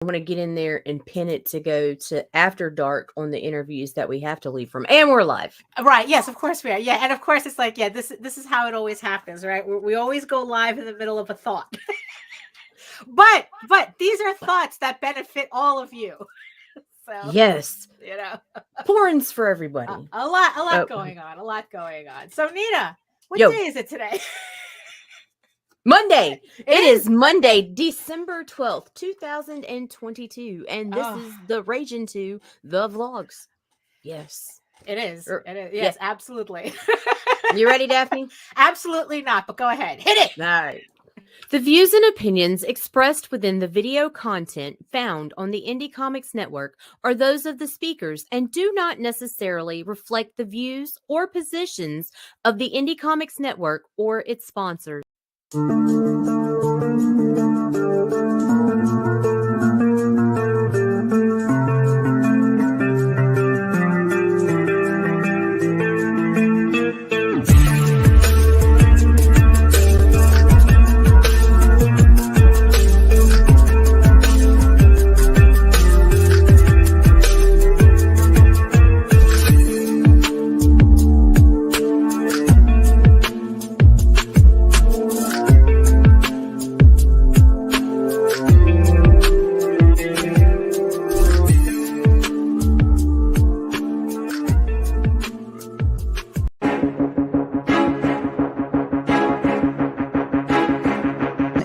I want to get in there and pin it to go to after dark on the interviews that we have to leave from. And we're live. Right. Yes, of course we are. Yeah. And of course it's like, yeah, this is how it always happens, right? We always go live in the middle of a thought. but these are thoughts that benefit all of you. So, yes. You know, porns for everybody. A lot going on. A lot going on. So Nita, what day is it today? Monday. It is Monday, December 12th, 2022. And this is the Rage Into the Vlogs. Yes. It is. It is. Yes, absolutely. You ready, Daphne? Absolutely not, but go ahead. Hit it. All right. The views and opinions expressed within the video content found on the Indie Comics Network are those of the speakers and do not necessarily reflect the views or positions of the Indie Comics Network or its sponsors.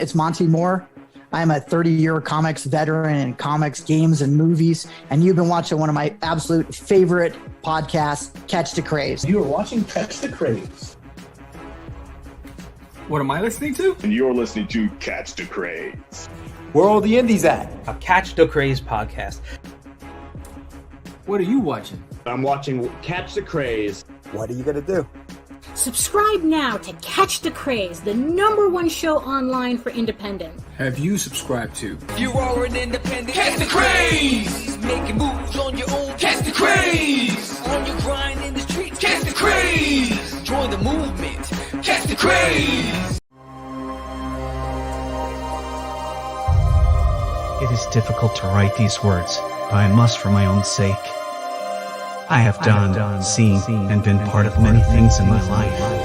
It's Monty Moore. I'm a 30-year comics veteran in comics, games, and movies, and you've been watching one of my absolute favorite podcasts, Catch the Craze. You are watching Catch the Craze. What am I listening to? And you're listening to Catch the Craze. Where are all the indies at? A Catch the Craze podcast. What are you watching? I'm watching Catch the Craze. What are you going to do? Subscribe now to Catch the Craze, the #1 show online for independent. Have you subscribed to? You are an independent. Catch the Craze! Making moves on your own. Catch the Craze! On your grind in the streets. Catch the Craze! Join the movement. Catch the Craze! It is difficult to write these words, but I must for my own sake. I have done, seen, and been part of many things in my life.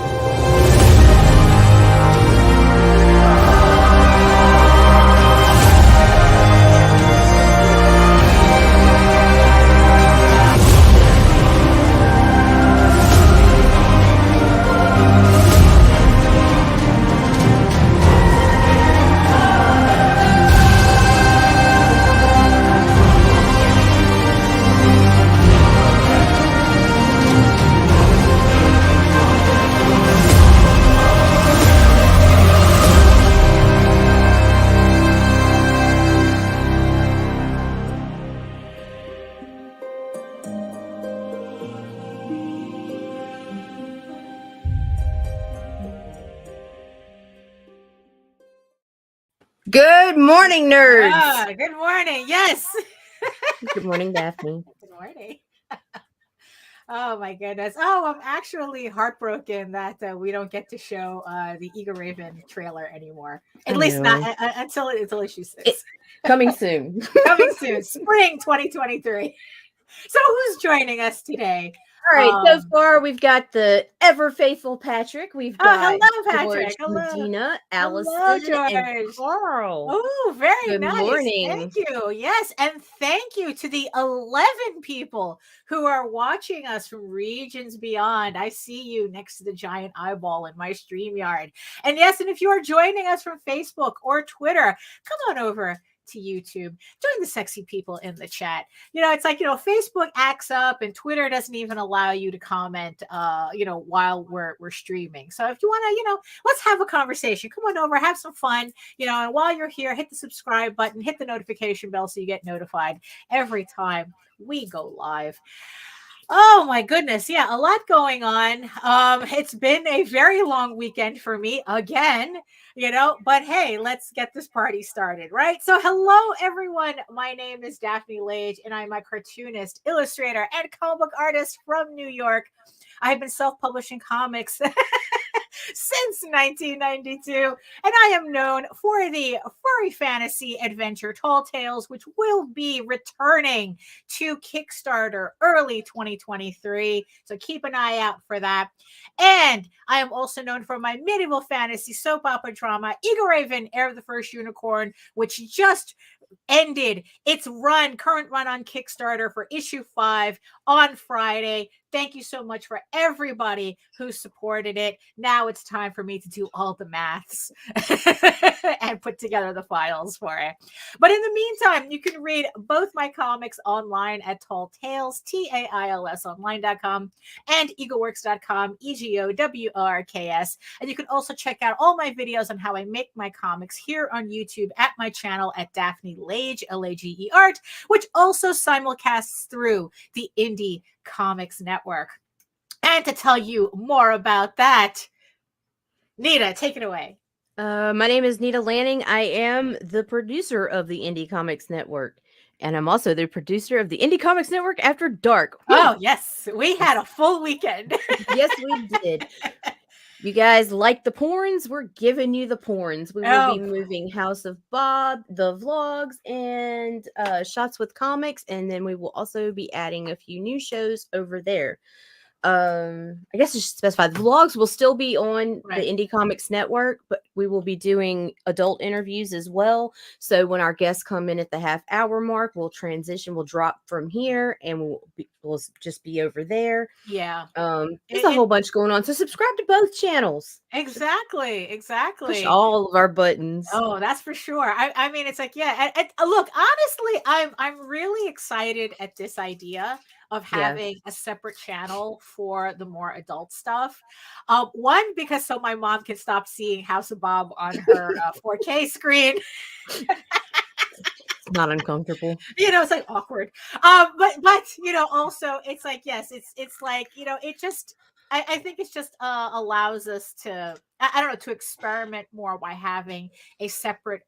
Good morning, nerds. Good morning. Yes. Good morning, Daphne. Good morning. Oh my goodness. Oh, I'm actually heartbroken that we don't get to show the Eager Raven trailer anymore. At least not until issue 6. Coming soon. Coming soon. Spring 2023. So who's joining us today? All right, so far we've got the ever faithful Patrick. We've got hello, Patrick. George, Medina, Allison, and Carl. Oh, very Good nice. morning. Thank you. Yes, and thank you to the 11 people who are watching us from regions beyond. I see you next to the giant eyeball in my StreamYard. And yes, and if you are joining us from Facebook or Twitter, come on over to YouTube. Join the sexy people in the chat. You know, it's like, Facebook acts up and Twitter doesn't even allow you to comment, while we're streaming. So if you want to, let's have a conversation. Come on over, have some fun, and while you're here, hit the subscribe button, hit the notification bell so you get notified every time we go live. Oh my goodness. Yeah, a lot going on. It's been a very long weekend for me again, but hey, let's get this party started, right? So hello, everyone. My name is Daphne Lage, and I'm a cartoonist, illustrator, and comic book artist from New York. I've been self-publishing comics since 1992, and I am known for the furry fantasy adventure Tall Tales, which will be returning to Kickstarter early 2023. So keep an eye out for that. And I am also known for my medieval fantasy soap opera drama, Eagle Raven, Heir of the First Unicorn, which just ended its current run on Kickstarter for issue 5 on Friday. Thank you so much for everybody who supported it. Now it's time for me to do all the maths and put together the files for it. But in the meantime, you can read both my comics online at Tall Tales, TAILS online.com, and eagleworks.com, EGOWORKS. And you can also check out all my videos on how I make my comics here on YouTube at my channel at Daphne Lage, Lage Art, which also simulcasts through the Indy Comics Network. And to tell you more about that, Nita, take it away. My name is Nita Lanning. I am the producer of the Indy Comics Network, and I'm also the producer of the Indy Comics Network After Dark. Oh, yes. We had a full weekend. Yes, we did. You guys like the porns? We're giving you the porns. We will be moving House of Bob, the vlogs, and Shots with Comics, and then we will also be adding a few new shows over there. I guess I should specify the vlogs will still be on the Indie Comics Network, but we will be doing adult interviews as well. So when our guests come in at the half-hour mark, we'll transition. We'll drop from here, and we'll just be over there. Yeah. There's a whole bunch going on. So subscribe to both channels. Exactly. Push all of our buttons. Oh, that's for sure. I mean, it's like, yeah. Look, honestly, I'm really excited at this idea of having a separate channel for the more adult stuff. One, because so my mom can stop seeing House of Bob on her 4K screen. It's not uncomfortable. It's like awkward. But also it's like, yes, it's like, it just, I think it's just allows us to, I don't know, to experiment more by having a separate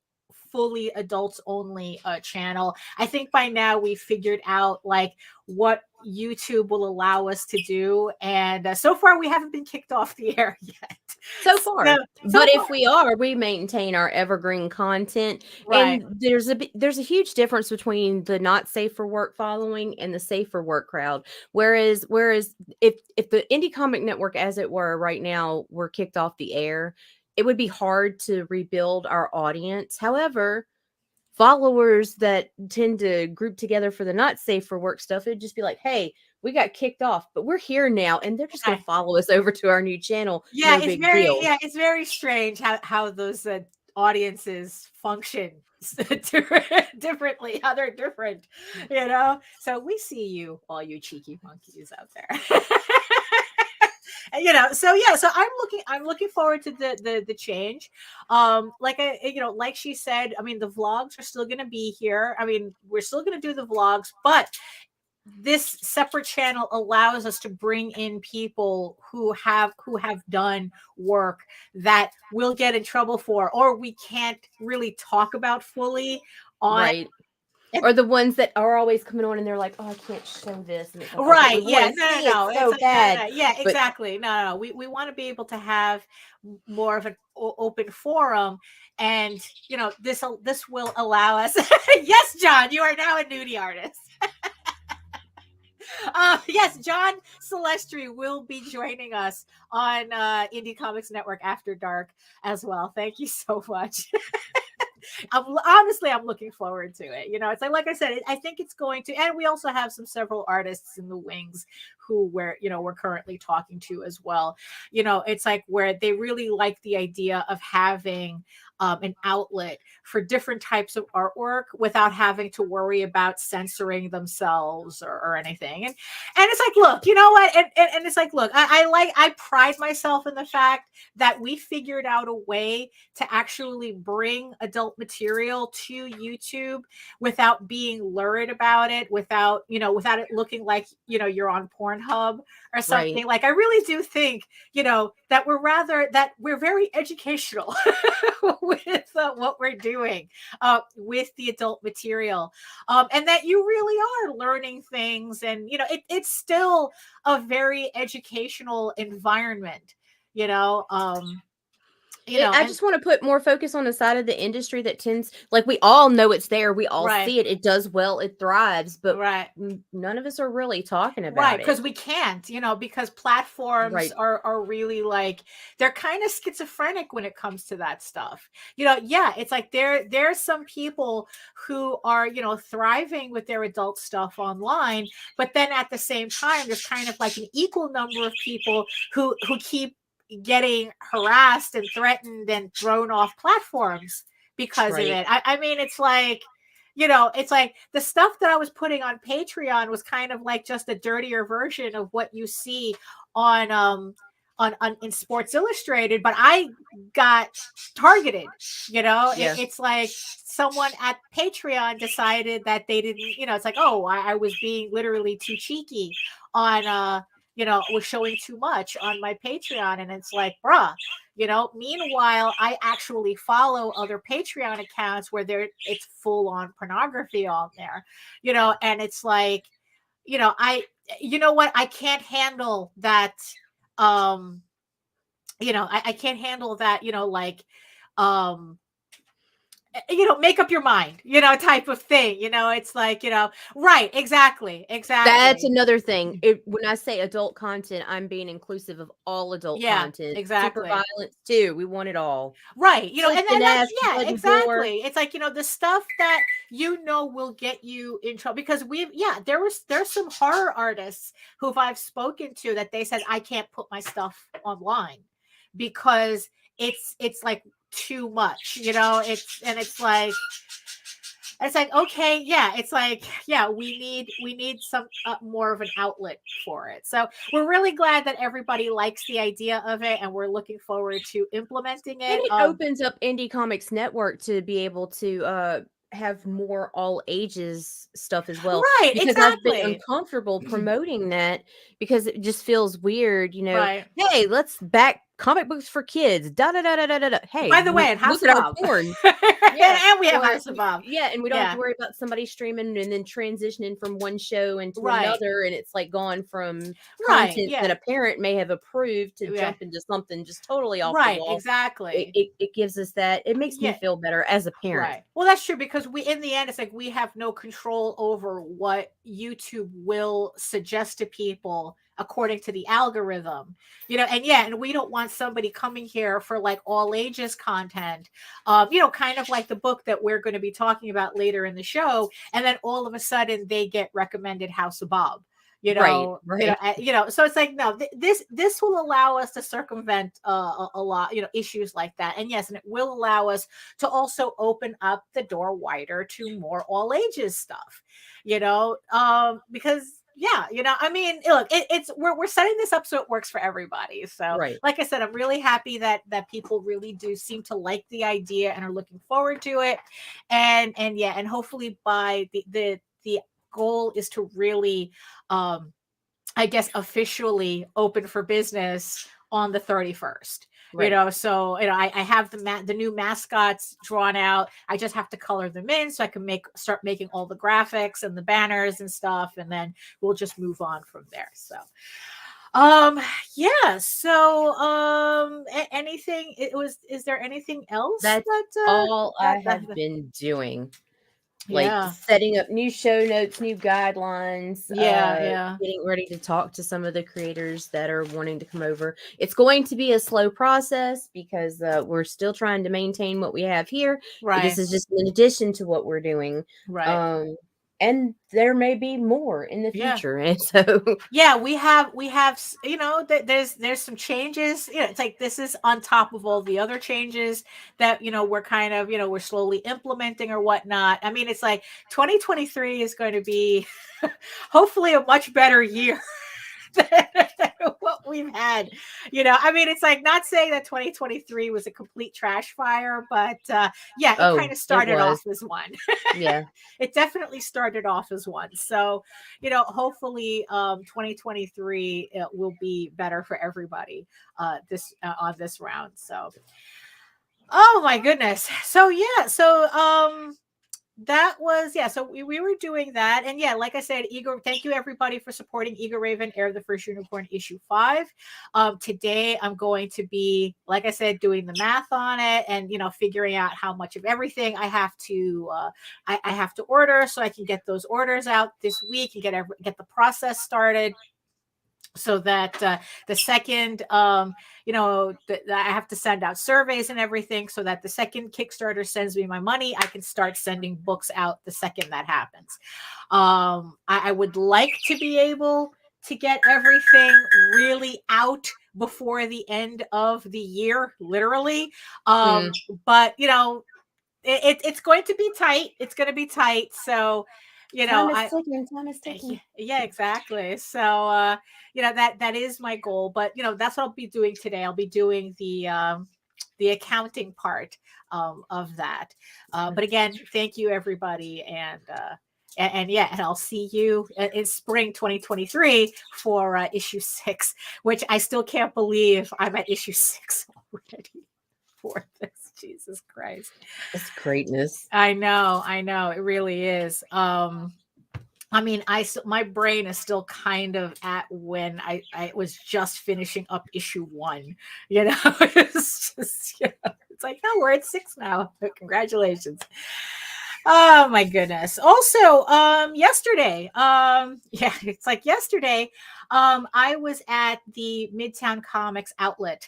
fully adults only channel. I think by now we figured out like what YouTube will allow us to do, and so far we haven't been kicked off the air yet. So far. If we are, we maintain our evergreen content. Right. And there's a huge difference between the not safe for work following and the safe for work crowd. Whereas if the Indie Comic Network, as it were, right now were kicked off the air, it would be hard to rebuild our audience. However, followers that tend to group together for the not safe for work stuff, it'd just be like, hey, we got kicked off, but we're here now, and they're just going to follow us over to our new channel. Yeah, no it's big deal. it's very strange how those audiences function differently, how they're different, So we see you, all you cheeky monkeys out there. So I'm looking forward to the change. Like she said, I mean, the vlogs are still going to be here. I mean, we're still going to do the vlogs, but this separate channel allows us to bring in people who have done work that we'll get in trouble for, or we can't really talk about fully on. Right. Or the ones that are always coming on and they're like, oh, I can't show this. And it's like, right. Okay, Yeah. No. It's so like, bad. Yeah, But exactly. No. We want to be able to have more of an open forum, and this will allow us. Yes, John, you are now a nudie artist. Yes, John Celestri will be joining us on Indie Comics Network After Dark as well. Thank you so much. I'm looking forward to it. It's like I said, I think it's going to, and we also have several artists in the wings who we're currently talking to as well. It's like where they really like the idea of having an outlet for different types of artwork without having to worry about censoring themselves or anything. And it's like, look, you know what? And it's like, look, I pride myself in the fact that we figured out a way to actually bring adult material to YouTube without being lurid about it, without it looking like, you're on Pornhub or something. Right. Like, I really do think, that we're very educational with what we're doing with the adult material, and that you really are learning things, and it's still a very educational environment. you know. I just want to put more focus on the side of the industry that tends, like, we all know it's there, we all Right. see it, it does well, it thrives, but right. none of us are really talking Right, about because it. we can't, because platforms Right. are really like, they're kind of schizophrenic when it comes to that stuff. Yeah, it's like there's some people who are, thriving with their adult stuff online, but then at the same time, there's kind of like an equal number of people who keep getting harassed and threatened and thrown off platforms because Right. of it. I mean, it's like, it's like the stuff that I was putting on Patreon was kind of like just a dirtier version of what you see on in Sports Illustrated, but I got targeted. Yeah. It's like someone at Patreon decided that they didn't, it's like, oh, I was being literally too cheeky on was showing too much on my Patreon, and it's like, bruh. Meanwhile, I actually follow other Patreon accounts where it's full on pornography on there, and it's like, I can't handle that. I can't handle that, make up your mind, type of thing, it's like, right. Exactly. That's another thing. When I say adult content, I'm being inclusive of all adult Yeah, content. Super exactly. violence too. We want it all. Right. And that's, Ass, yeah, blood and exactly. gore. It's like, the stuff that, will get you in trouble, because there's some horror artists who I've spoken to that they said, I can't put my stuff online because it's like too much, it's like, okay, yeah, it's like, yeah, we need some more of an outlet for it. So we're really glad that everybody likes the idea of it, and we're looking forward to implementing it. And it opens up Indie Comics Network to be able to have more all ages stuff as well. Right, Because I've been exactly. uncomfortable promoting that because it just feels weird, Right. Hey, let's back comic books for kids. Da da da da da da. Hey, By the way, House look at of our Bob. porn. and we have Or House of Bob. Yeah, and we don't have Yeah. to worry about somebody streaming and then transitioning from one show into Right. another, and it's like gone from Right, content yeah. that a parent may have approved to Yeah. jump into something just totally off the Right, wall. exactly. It gives us that. It makes me Yeah. feel better as a parent. Right. Well, that's true, because in the end, it's like we have no control over what YouTube will suggest to people according to the algorithm, and we don't want somebody coming here for like all ages content, kind of like the book that we're going to be talking about later in the show. And then all of a sudden they get recommended House of Bob. Right. So it's like, no, this will allow us to circumvent a lot, issues like that. And yes, and it will allow us to also open up the door wider to more all ages stuff, because I mean, look, we're setting this up so it works for everybody. So Right. like I said, I'm really happy that people really do seem to like the idea and are looking forward to it. And hopefully by the goal is to really, I guess, officially open for business on the 31st. Right. So I have the new mascots drawn out. I just have to color them in so I can start making all the graphics and the banners and stuff, and then we'll just move on from there. So anything, is there anything else? That's all I have been doing. Like setting up new show notes, new guidelines, getting ready to talk to some of the creators that are wanting to come over. It's going to be a slow process because we're still trying to maintain what we have here. Right. This is just in addition to what we're doing. Right. And there may be more in the future. And so we have there's some changes. It's like this is on top of all the other changes that we're kind of we're slowly implementing or whatnot. I mean, it's like 2023 is going to be hopefully a much better year than what we've had. I mean, it's like, not saying that 2023 was a complete trash fire, but it kind of started off as one. Yeah. It definitely started off as one. So, hopefully 2023 will be better for everybody on this round. So, oh my goodness. So that was, yeah, so we were doing that. And yeah, like I said, Eagle, thank you everybody for supporting Eagle Raven Heir of the First Unicorn issue 5. Today I'm going to be, like I said, doing the math on it and, you know, figuring out how much of everything I have to I have to order, so I can get those orders out this week and get the process started, so that the second you know, I have to send out surveys and everything, so that the second Kickstarter sends me my money, I can start sending books out the second that happens. I would like to be able to get everything really out before the end of the year, literally. But you know, it's going to be tight. It's going to be tight. So, you know, Time is ticking. yeah, exactly. So, you know, that is my goal, but you know, that's what I'll be doing today. I'll be doing the accounting part of that. But again, thank you everybody. And yeah, and I'll see you in spring 2023 for issue 6, which I still can't believe I'm at issue 6 already for this. Jesus Christ. It's greatness. I know. It really is. I mean, my brain is still kind of at when I was just finishing up issue 1. You know, it's just, you know, it's like, no, we're at 6 now. Congratulations. Oh my goodness. Also, yesterday, yeah, it's like yesterday, I was at the Midtown Comics outlet.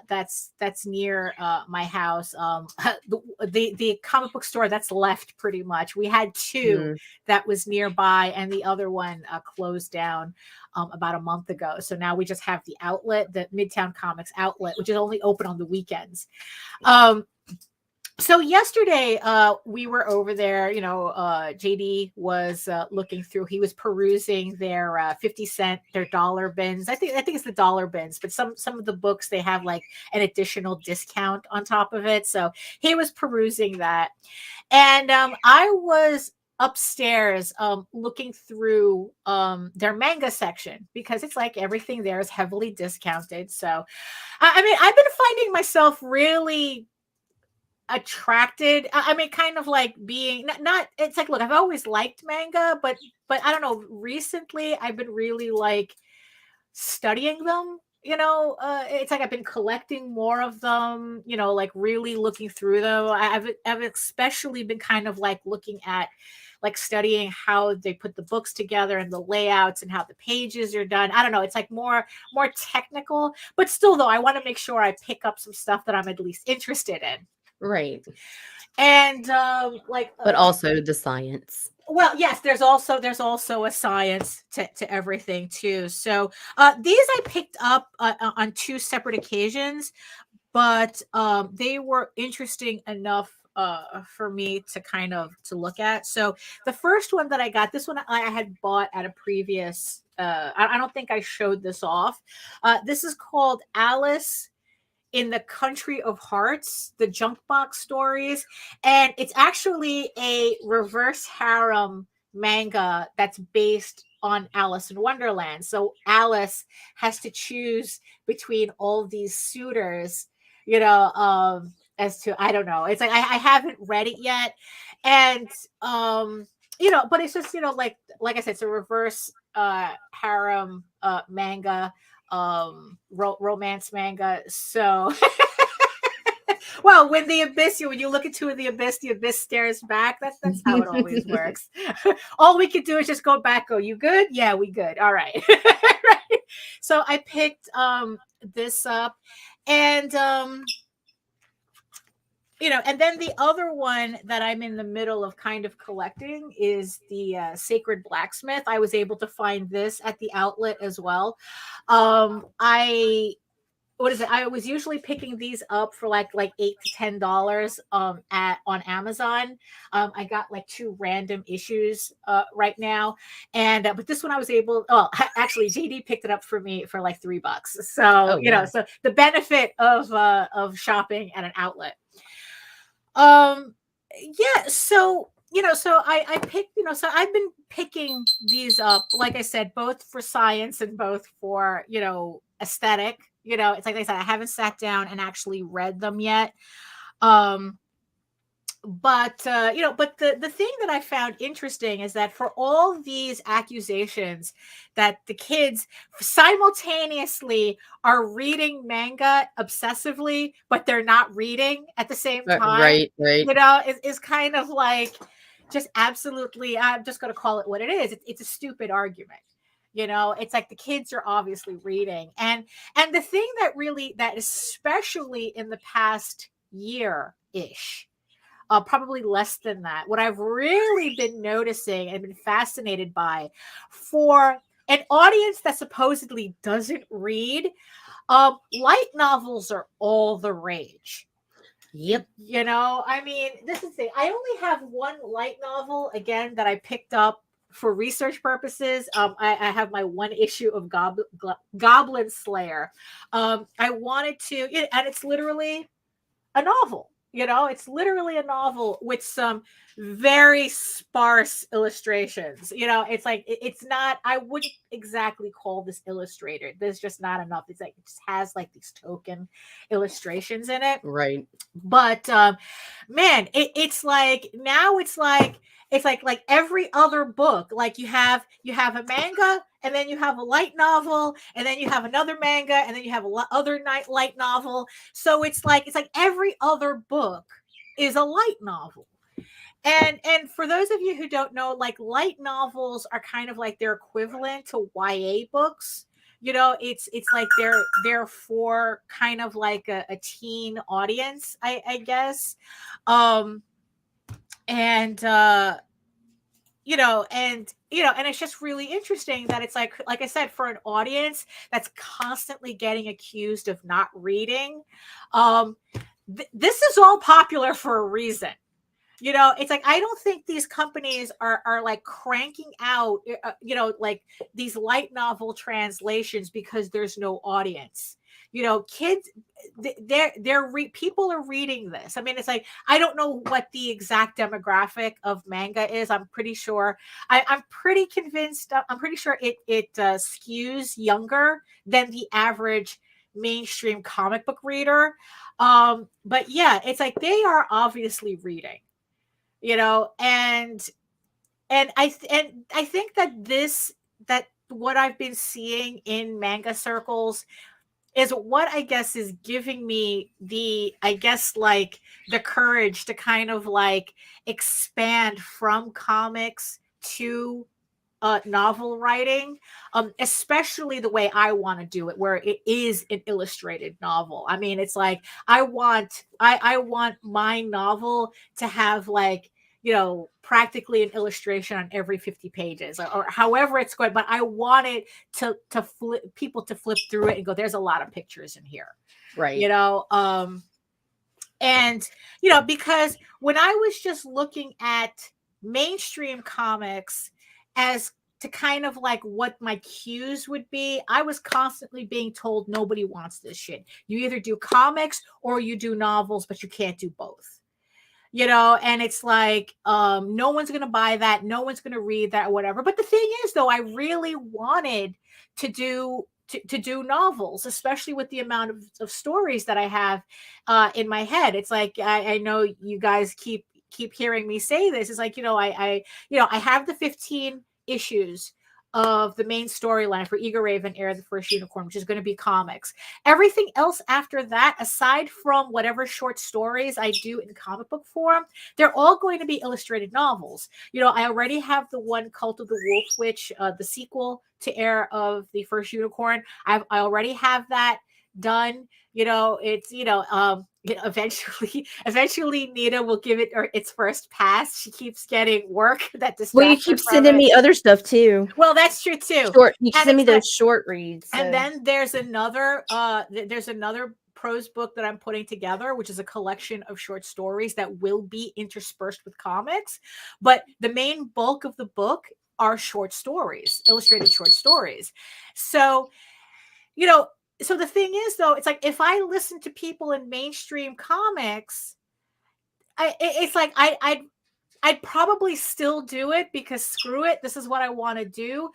That's near my house. The comic book store that's left, pretty much. We had 2 that was nearby, and the other one closed down about a month ago. So now we just have the outlet, the Midtown Comics outlet, which is only open on the weekends. So yesterday, we were over there. You know, JD was looking through. He was perusing their 50-cent, their dollar bins. I think it's the dollar bins, but some of the books, they have like an additional discount on top of it. So he was perusing that, and I was upstairs looking through their manga section, because it's like everything there is heavily discounted. So I mean, I've been finding myself really attracted. I mean, kind of like being not it's like, look, I've always liked manga, but I don't know, recently I've been really like studying them, you know. It's like I've been collecting more of them, you know, like really looking through them. I've especially been kind of like looking at, like, studying how they put the books together and the layouts and how the pages are done. I don't know, it's like more technical, but still though, I want to make sure I pick up some stuff that I'm at least interested in. Right. And but also the science. Well, yes, there's also a science to everything too. So these I picked up on 2 separate occasions, but they were interesting enough for me to kind of to look at. So the first one that I got, this one I had bought at a previous I don't think I showed this off. This is called Alice in the Country of Hearts, the Junk Box Stories. And it's actually a reverse harem manga that's based on Alice in Wonderland. So Alice has to choose between all these suitors, you know, as to, I don't know. It's like, I haven't read it yet. And, you know, but it's just, you know, like I said, it's a reverse harem manga, romance manga. So well, when you look into the abyss stares back. That's how it always works. All we could do is just go back, go, you good? Yeah, we good. All right. Right. So I picked this up, and you know, and then the other one that I'm in the middle of kind of collecting is the Sacred Blacksmith. I was able to find this at the outlet as well. I was usually picking these up for like $8 to $10 on Amazon. I got like 2 random issues right now, and but this one I was able. Oh, actually, JD picked it up for me for like $3. So you know, so the benefit of shopping at an outlet. Yeah, so you know, so I picked, you know, so I've been picking these up, like I said, both for science and both for, you know, aesthetic. You know, it's like I said, I haven't sat down and actually read them yet. but the thing that I found interesting is that for all these accusations that the kids simultaneously are reading manga obsessively, but they're not reading at the same time, right. is kind of like just absolutely, I'm just going to call it what it is. It's a stupid argument. It's like the kids are obviously reading. And the thing that especially in the past year-ish, probably less than that, what I've really been noticing and been fascinated by, for an audience that supposedly doesn't read, light novels are all the rage. Yep. I mean, this is it. I only have one light novel, again, that I picked up for research purposes. I have my one issue of Goblin Slayer. I wanted to, and it's literally a novel. It's literally a novel with some very sparse illustrations. It's like, it's not, I wouldn't exactly call this illustrated. There's just not enough. It's like, it just has like these token illustrations in it. Right. But man, it's like, now it's like every other book. Like you have a manga, and then you have a light novel, and then you have another manga, and then you have other light novel. So it's like every other book is a light novel. And for those of you who don't know, like, light novels are kind of like their equivalent to YA books. It's like they're for kind of like a teen audience, I guess. And it's just really interesting that it's like I said, for an audience that's constantly getting accused of not reading, this is all popular for a reason. It's like, I don't think these companies are like cranking out, like these light novel translations because there's no audience. Kids, people are reading this. I mean, it's like, I don't know what the exact demographic of manga is. I'm pretty sure, I'm pretty convinced, I'm pretty sure it skews younger than the average mainstream comic book reader. But yeah, it's like they are obviously reading. And I think that what I've been seeing in manga circles is what I guess is giving me the courage to kind of like expand from comics to novel writing, especially the way I want to do it, where it is an illustrated novel. I mean, it's like, I want my novel to have like, practically an illustration on every 50 pages or however it's going, but I want it to people to flip through it and go, there's a lot of pictures in here. Right. Because when I was just looking at mainstream comics as to kind of like what my cues would be, I was constantly being told nobody wants this shit. You either do comics or you do novels, but you can't do both. And it's like, no one's going to buy that. No one's going to read that or whatever. But the thing is, though, I really wanted to do novels, especially with the amount of stories that I have in my head. It's like, I know you guys keep hearing me say this. It's like, I have the 15 issues of the main storyline for Eager Raven, Heir of the First Unicorn, which is going to be comics. Everything else after that, aside from whatever short stories I do in comic book form, they're all going to be illustrated novels. I already have the one, Cult of the Wolf Witch, the sequel to Heir of the First Unicorn. I already have that done. Eventually Nita will give it its first pass. She keeps getting work that distracts. Well, you keep sending me other stuff too. Well, that's true too. You send me those short reads. So. And then there's another prose book that I'm putting together, which is a collection of short stories that will be interspersed with comics. But the main bulk of the book are short stories, illustrated short stories. So, so the thing is, though, it's like, if I listen to people in mainstream comics, I'd probably still do it because screw it, this is what I want to do.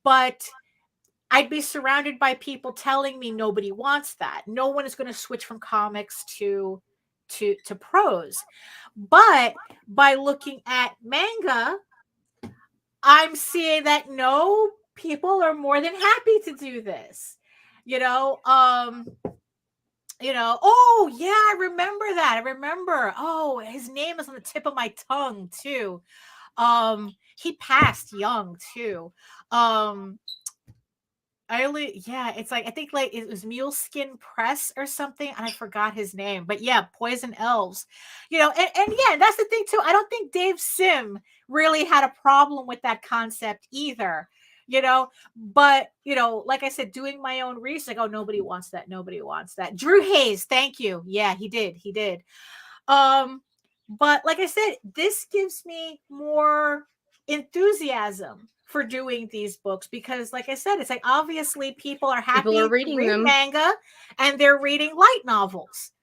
But I'd be surrounded by people telling me nobody wants that. No one is going to switch from comics to to prose. But by looking at manga, I'm seeing that no, people are more than happy to do this. Oh yeah, I remember that. I remember. Oh, his name is on the tip of my tongue too. He passed young too. It's like, I think like it was Muleskin Press or something, and I forgot his name. But yeah, Poison Elves. And yeah, that's the thing too. I don't think Dave Sim really had a problem with that concept either. But like I said, doing my own research, like, oh, nobody wants that. Nobody wants that. Drew Hayes, thank you. Yeah, he did. But like I said, this gives me more enthusiasm for doing these books, because like I said, it's like, obviously people are happy People are to reading read them. manga, and they're reading light novels.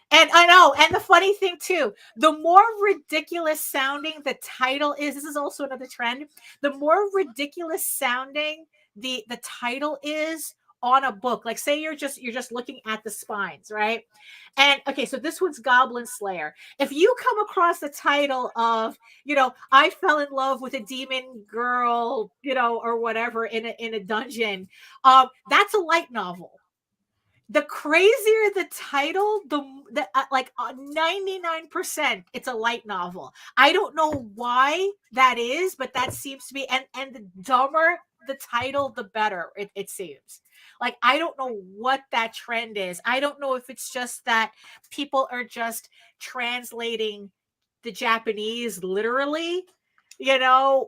And I know, and the funny thing too, the more ridiculous sounding the title is, this is also another trend, the more ridiculous sounding the title is on a book. Like, say you're just looking at the spines, right? And okay, so this one's Goblin Slayer. If you come across the title of, I fell in love with a demon girl, or whatever in a dungeon, that's a light novel. The crazier the title, the like 99%, it's a light novel. I don't know why that is, but that seems to be, and the dumber the title, the better it seems. Like, I don't know what that trend is. I don't know if it's just that people are just translating the Japanese literally,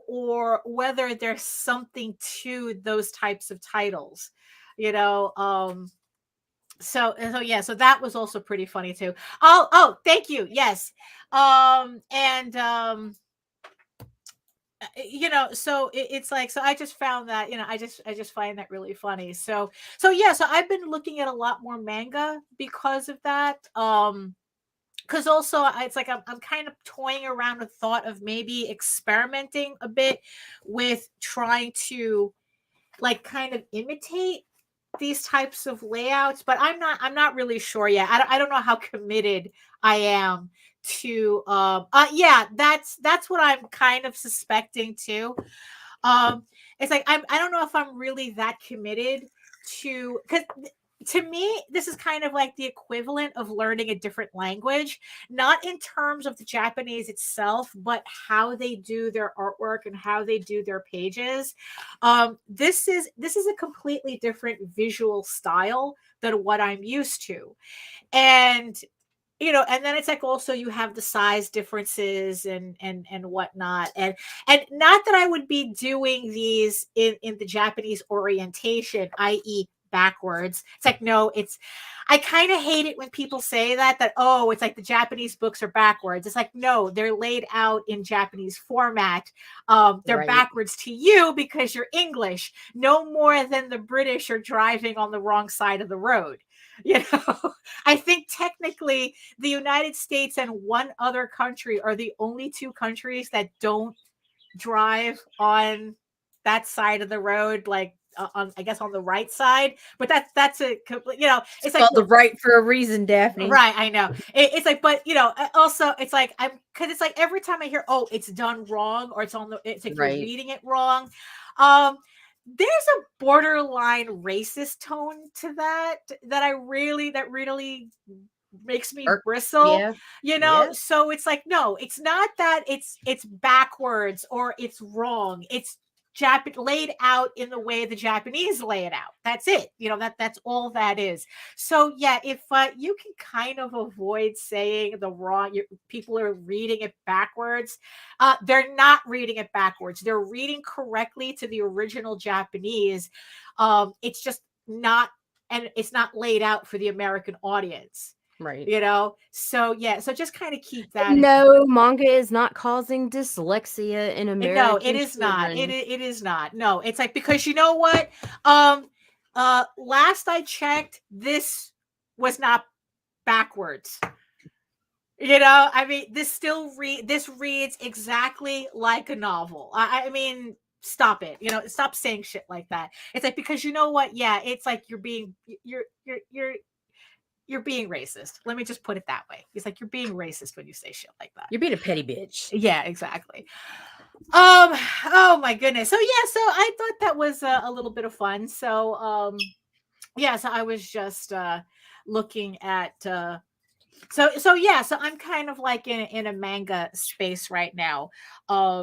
or whether there's something to those types of titles, So that was also pretty funny too. Oh, thank you. Yes. So it's like, so I just found that, I just find that really funny. So I've been looking at a lot more manga because of that. Because also it's like I'm kind of toying around with thought of maybe experimenting a bit with trying to like kind of imitate these types of layouts, but I'm not really sure yet. I don't know how committed I am to that's what I'm kind of suspecting too. It's like I don't know if I'm really that committed to, because to me, this is kind of like the equivalent of learning a different language, not in terms of the Japanese itself, but how they do their artwork and how they do their pages. This is a completely different visual style than what I'm used to. And and then it's like, also you have the size differences and whatnot. And not that I would be doing these in the Japanese orientation, i.e. backwards. It's like, no, I kind of hate it when people say that, oh, it's like the Japanese books are backwards. It's like, no, they're laid out in Japanese format. They're Right. backwards to you because you're English, no more than the British are driving on the wrong side of the road. I think technically the United States and one other country are the only two countries that don't drive on that side of the road, like I guess on the right side, but that's a complete, it's like called the right for a reason, Daphne. Right, I know. It's like, but also it's like because it's like every time I hear, oh, it's done wrong, or it's like Right. you're reading it wrong. There's a borderline racist tone to that really makes me bristle. Yeah. Yeah. So it's like, no, it's not that it's backwards or it's wrong. It's laid out in the way the Japanese lay it out. That's it. That's all that is. So yeah, if you can kind of avoid saying the wrong, people are reading it backwards. They're not reading it backwards. They're reading correctly to the original Japanese. It's just not, and it's not laid out for the American audience. Right. So yeah, so just kind of keep that. No, manga is not causing dyslexia in American No, it is not. It is not. No, it's like, because you know what? Last I checked, this was not backwards. I mean, this reads exactly like a novel. I mean, stop it. Stop saying shit like that. It's like, because you know what? Yeah, it's like you're you're being racist. Let me just put it that way. He's like, you're being racist when you say shit like that. You're being a petty bitch. Yeah, exactly. Oh my goodness. So yeah, so I thought that was a little bit of fun. So yeah, so I was just looking at so yeah, so I'm kind of like in a manga space right now,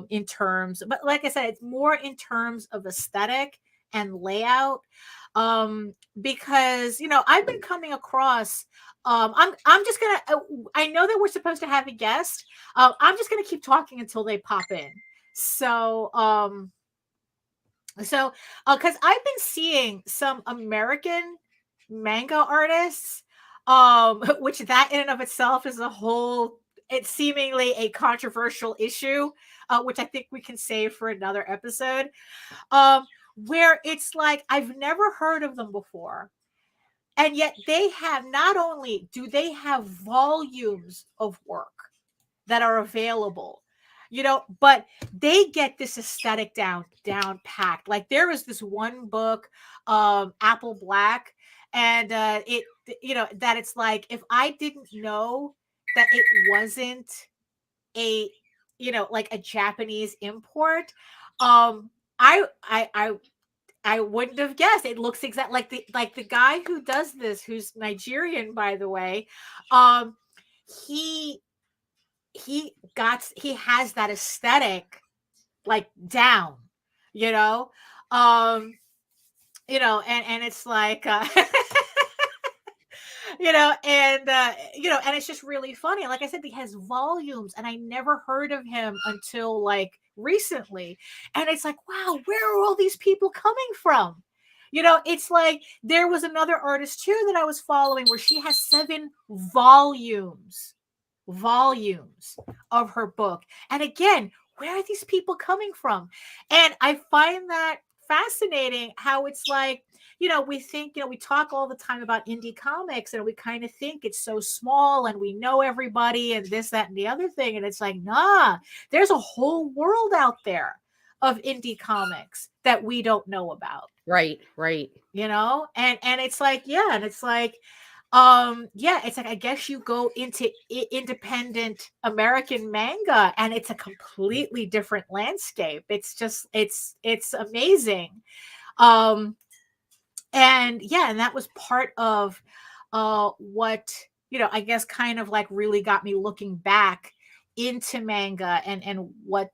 in terms, but like I said, it's more in terms of aesthetic and layout, because I've been coming across. I'm just gonna. I know that we're supposed to have a guest. I'm just gonna keep talking until they pop in. So because I've been seeing some American manga artists, which that in and of itself is it's seemingly a controversial issue, which I think we can save for another episode, where it's like, I've never heard of them before. And yet they have, not only do they have volumes of work that are available, but they get this aesthetic down packed. Like there is this one book, Apple Black, and that it's like, if I didn't know that it wasn't a like a Japanese import, I wouldn't have guessed. It looks exactly like the guy who does this, who's Nigerian, by the way. He has that aesthetic like down, and it's like, and it's just really funny. Like I said, he has volumes, and I never heard of him until like recently. And it's like, wow, where are all these people coming from? It's like, there was another artist too that I was following where she has 7 volumes of her book. And again, where are these people coming from? And I find that fascinating, how it's like, we think, we talk all the time about indie comics, and we kind of think it's so small and we know everybody and this, that, and the other thing. And it's like, nah, there's a whole world out there of indie comics that we don't know about. Right. And it's like, yeah. And it's like, it's like, I guess you go into independent American manga and it's a completely different landscape. It's just, it's amazing. And that was part of what, I guess kind of like really got me looking back into manga and what,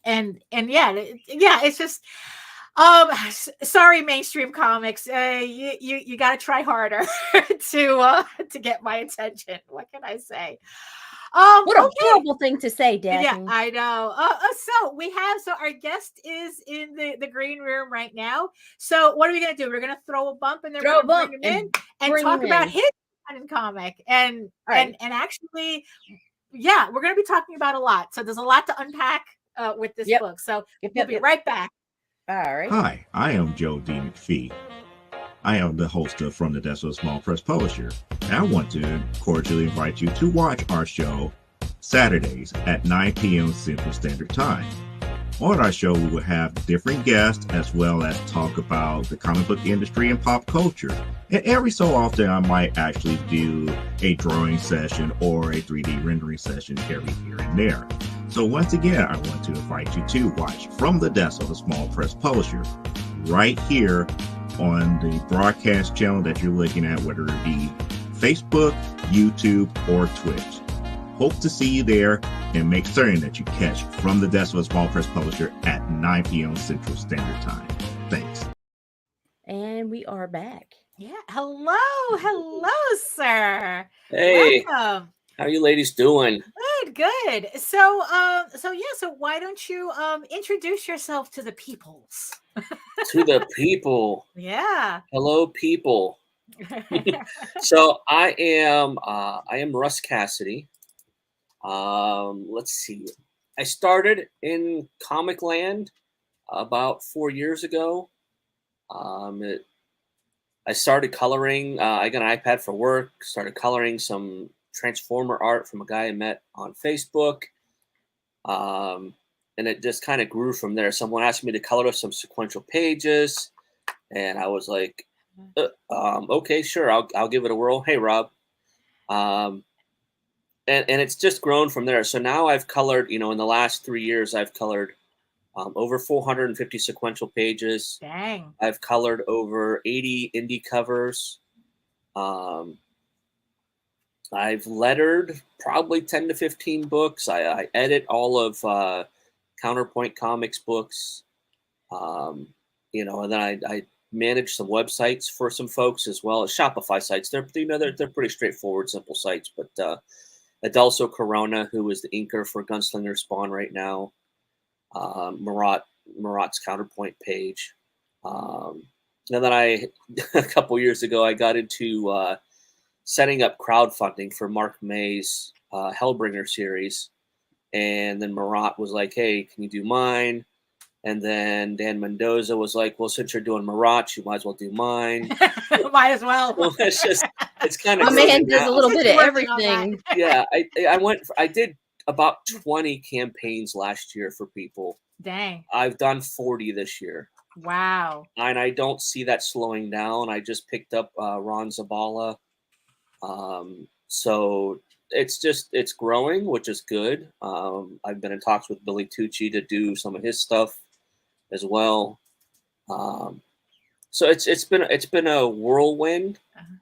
it's just, sorry, mainstream comics, you got to try harder to get my attention. What can I say? What a horrible thing to say, Daphne. Yeah, I know. So our guest is in the green room right now. So what are we gonna do? We're gonna throw a bump, and then we're gonna bring him in and talk about his comic. And actually, yeah, we're gonna be talking about a lot. So there's a lot to unpack with this book. So we'll be right back. All right. Hi, I am Joe D. McPhee. I am the host of From the Desk of a Small Press Publisher, and I want to cordially invite you to watch our show Saturdays at 9 p.m. Central Standard Time. On our show, we will have different guests as well as talk about the comic book industry and pop culture. And every so often, I might actually do a drawing session or a 3D rendering session every here and there. So once again, I want to invite you to watch From the Desk of a Small Press Publisher right here on the broadcast channel that you're looking at, whether it be Facebook, YouTube, or Twitch. Hope to see you there, and make certain that you catch From the Desk of a Small Press Publisher at 9 p.m. Central Standard Time. Thanks. And we are back. Yeah. Hello, sir. Hey. Welcome. How are you ladies doing? Good. So why don't you introduce yourself to the peoples? To the people. Yeah. Hello, people. So I am Russ Casseday. Let's see. I started in Comic Land about 4 years ago. I started coloring. I got an iPad for work. Started coloring some Transformer art from a guy I met on Facebook. And it just kind of grew from there. Someone asked me to color some sequential pages, and I was like, Okay, sure. I'll give it a whirl. Hey, Rob. And it's just grown from there. So now I've colored, in the last 3 years, I've colored over 450 sequential pages. Dang. I've colored over 80 indie covers. I've lettered probably 10 to 15 books. I edit all of Counterpoint Comics books. And then I manage some websites for some folks as well as Shopify sites. They're pretty straightforward, simple sites. But Adelso Corona, who is the inker for Gunslinger Spawn right now, Marat's Counterpoint page. And then a couple years ago, I got into setting up crowdfunding for Mark May's Hellbringer series. And then Marat was like, hey, can you do mine? And then Dan Mendoza was like, well, since you're doing Marat, you might as well do mine. Might as well. Well, it's kind of. My man does a little bit of everything. Yeah, I did about 20 campaigns last year for people. Dang. I've done 40 this year. Wow. And I don't see that slowing down. I just picked up Ron Zabala. So it's growing, which is good. I've been in talks with Billy Tucci to do some of his stuff as well. So it's been a whirlwind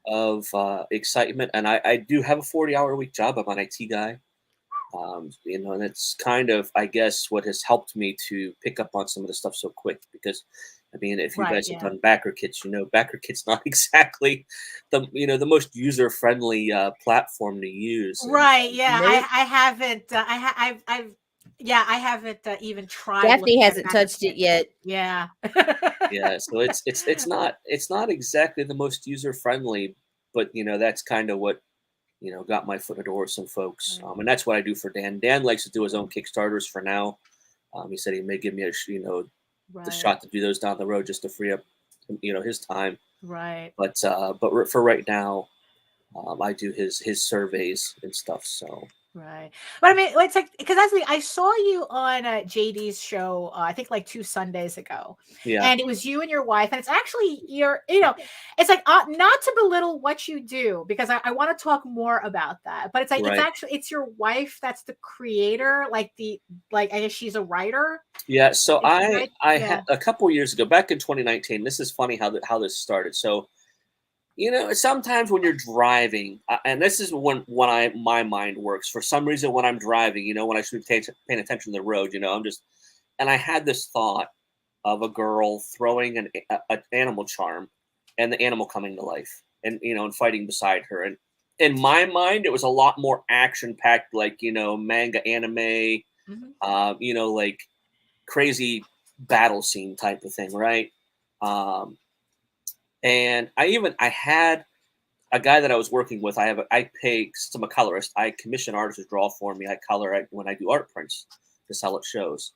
of excitement, and I do have a 40-hour a week job. I'm an IT guy. And it's kind of, I guess, what has helped me to pick up on some of the stuff so quick, because I mean, if you guys have done backer kits, backer kit's not exactly the most user friendly platform to use. Right. Yeah. I haven't. I haven't even tried. Daphne hasn't touched it yet. Yeah. Yeah. So it's not exactly the most user friendly, but that's kind of what got my foot in the door with some folks. And that's what I do for Dan. Dan likes to do his own Kickstarters for now. He said he may give me the shot to do those down the road just to free up, his time. Right. But for right now, I do his surveys and stuff. So. Right. But I mean, it's like, because I saw you on JD's show, I think like 2 Sundays ago. Yeah. And it was you and your wife. And it's actually it's like, not to belittle what you do, because I want to talk more about that. But it's like, it's your wife that's the creator, I guess she's a writer. Yeah. So I had a couple years ago, back in 2019, this is funny how this started. So, sometimes when you're driving, and this is when my mind works. For some reason, when I'm driving, when I should be paying attention to the road, and I had this thought of a girl throwing an animal charm, and the animal coming to life, and and fighting beside her. And in my mind, it was a lot more action packed, like manga, anime, like crazy battle scene type of thing, right? And I had a guy that I was working with. I pay, because I'm a colorist. I commission artists to draw for me. I color when I do art prints to sell at shows.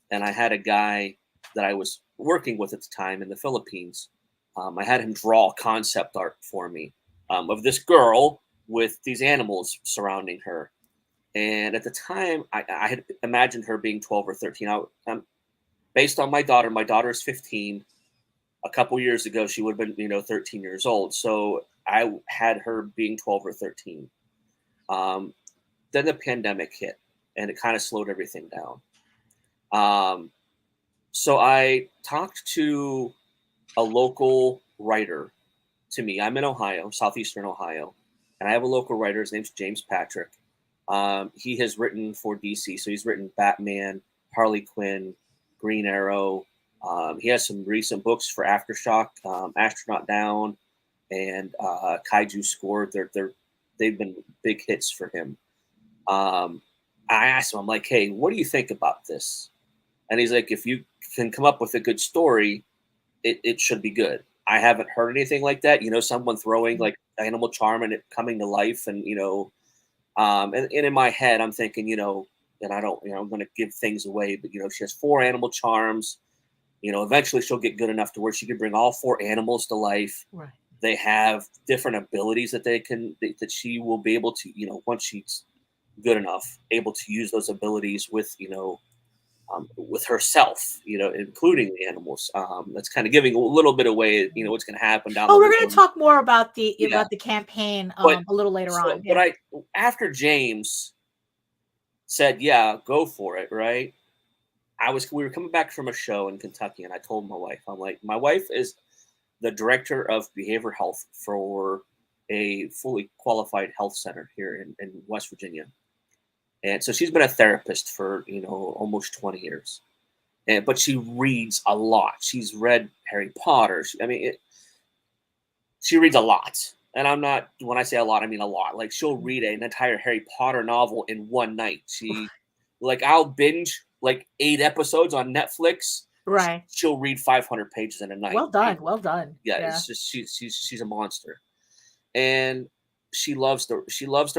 And I had a guy that I was working with at the time in the Philippines. I had him draw concept art for me of this girl with these animals surrounding her. And at the time, I had imagined her being 12 or 13. Based on my daughter is 15. A couple years ago, she would have been, 13 years old. So I had her being 12 or 13. Then the pandemic hit, and it kind of slowed everything down. So I talked to a local writer to me. I'm in Ohio, southeastern Ohio, and I have a local writer. His name's James Patrick. He has written for DC. So he's written Batman, Harley Quinn, Green Arrow. He has some recent books for Aftershock, Astronaut Down, and Kaiju Scored. They've been big hits for him. I asked him, I'm like, hey, what do you think about this? And he's like, if you can come up with a good story, it should be good. I haven't heard anything like that. Someone throwing like animal charm and it coming to life, and and in my head, I'm thinking, and I don't, I'm going to give things away, but she has 4 animal charms. Eventually she'll get good enough to where she can bring all 4 animals to life. Right. They have different abilities that she will be able to, once she's good enough, able to use those abilities with, with herself, including the animals. That's kind of giving a little bit away, what's going to happen down. Oh, we're going to talk more about the Yeah. campaign But- a little later on. But after James said, "Yeah, go for it," right? We were coming back from a show in Kentucky, and I told my wife, I'm like, my wife is the director of behavioral health for a fully qualified health center here in West Virginia. And so she's been a therapist for, almost 20 years. But she reads a lot. She's read Harry Potter. She reads a lot. And when I say a lot, I mean a lot. Like, she'll read an entire Harry Potter novel in one night. I'll binge 8 episodes on Netflix. Right. She'll read 500 pages in a night. Well done. Well done. Yeah. It's just, she's a monster. And she loves to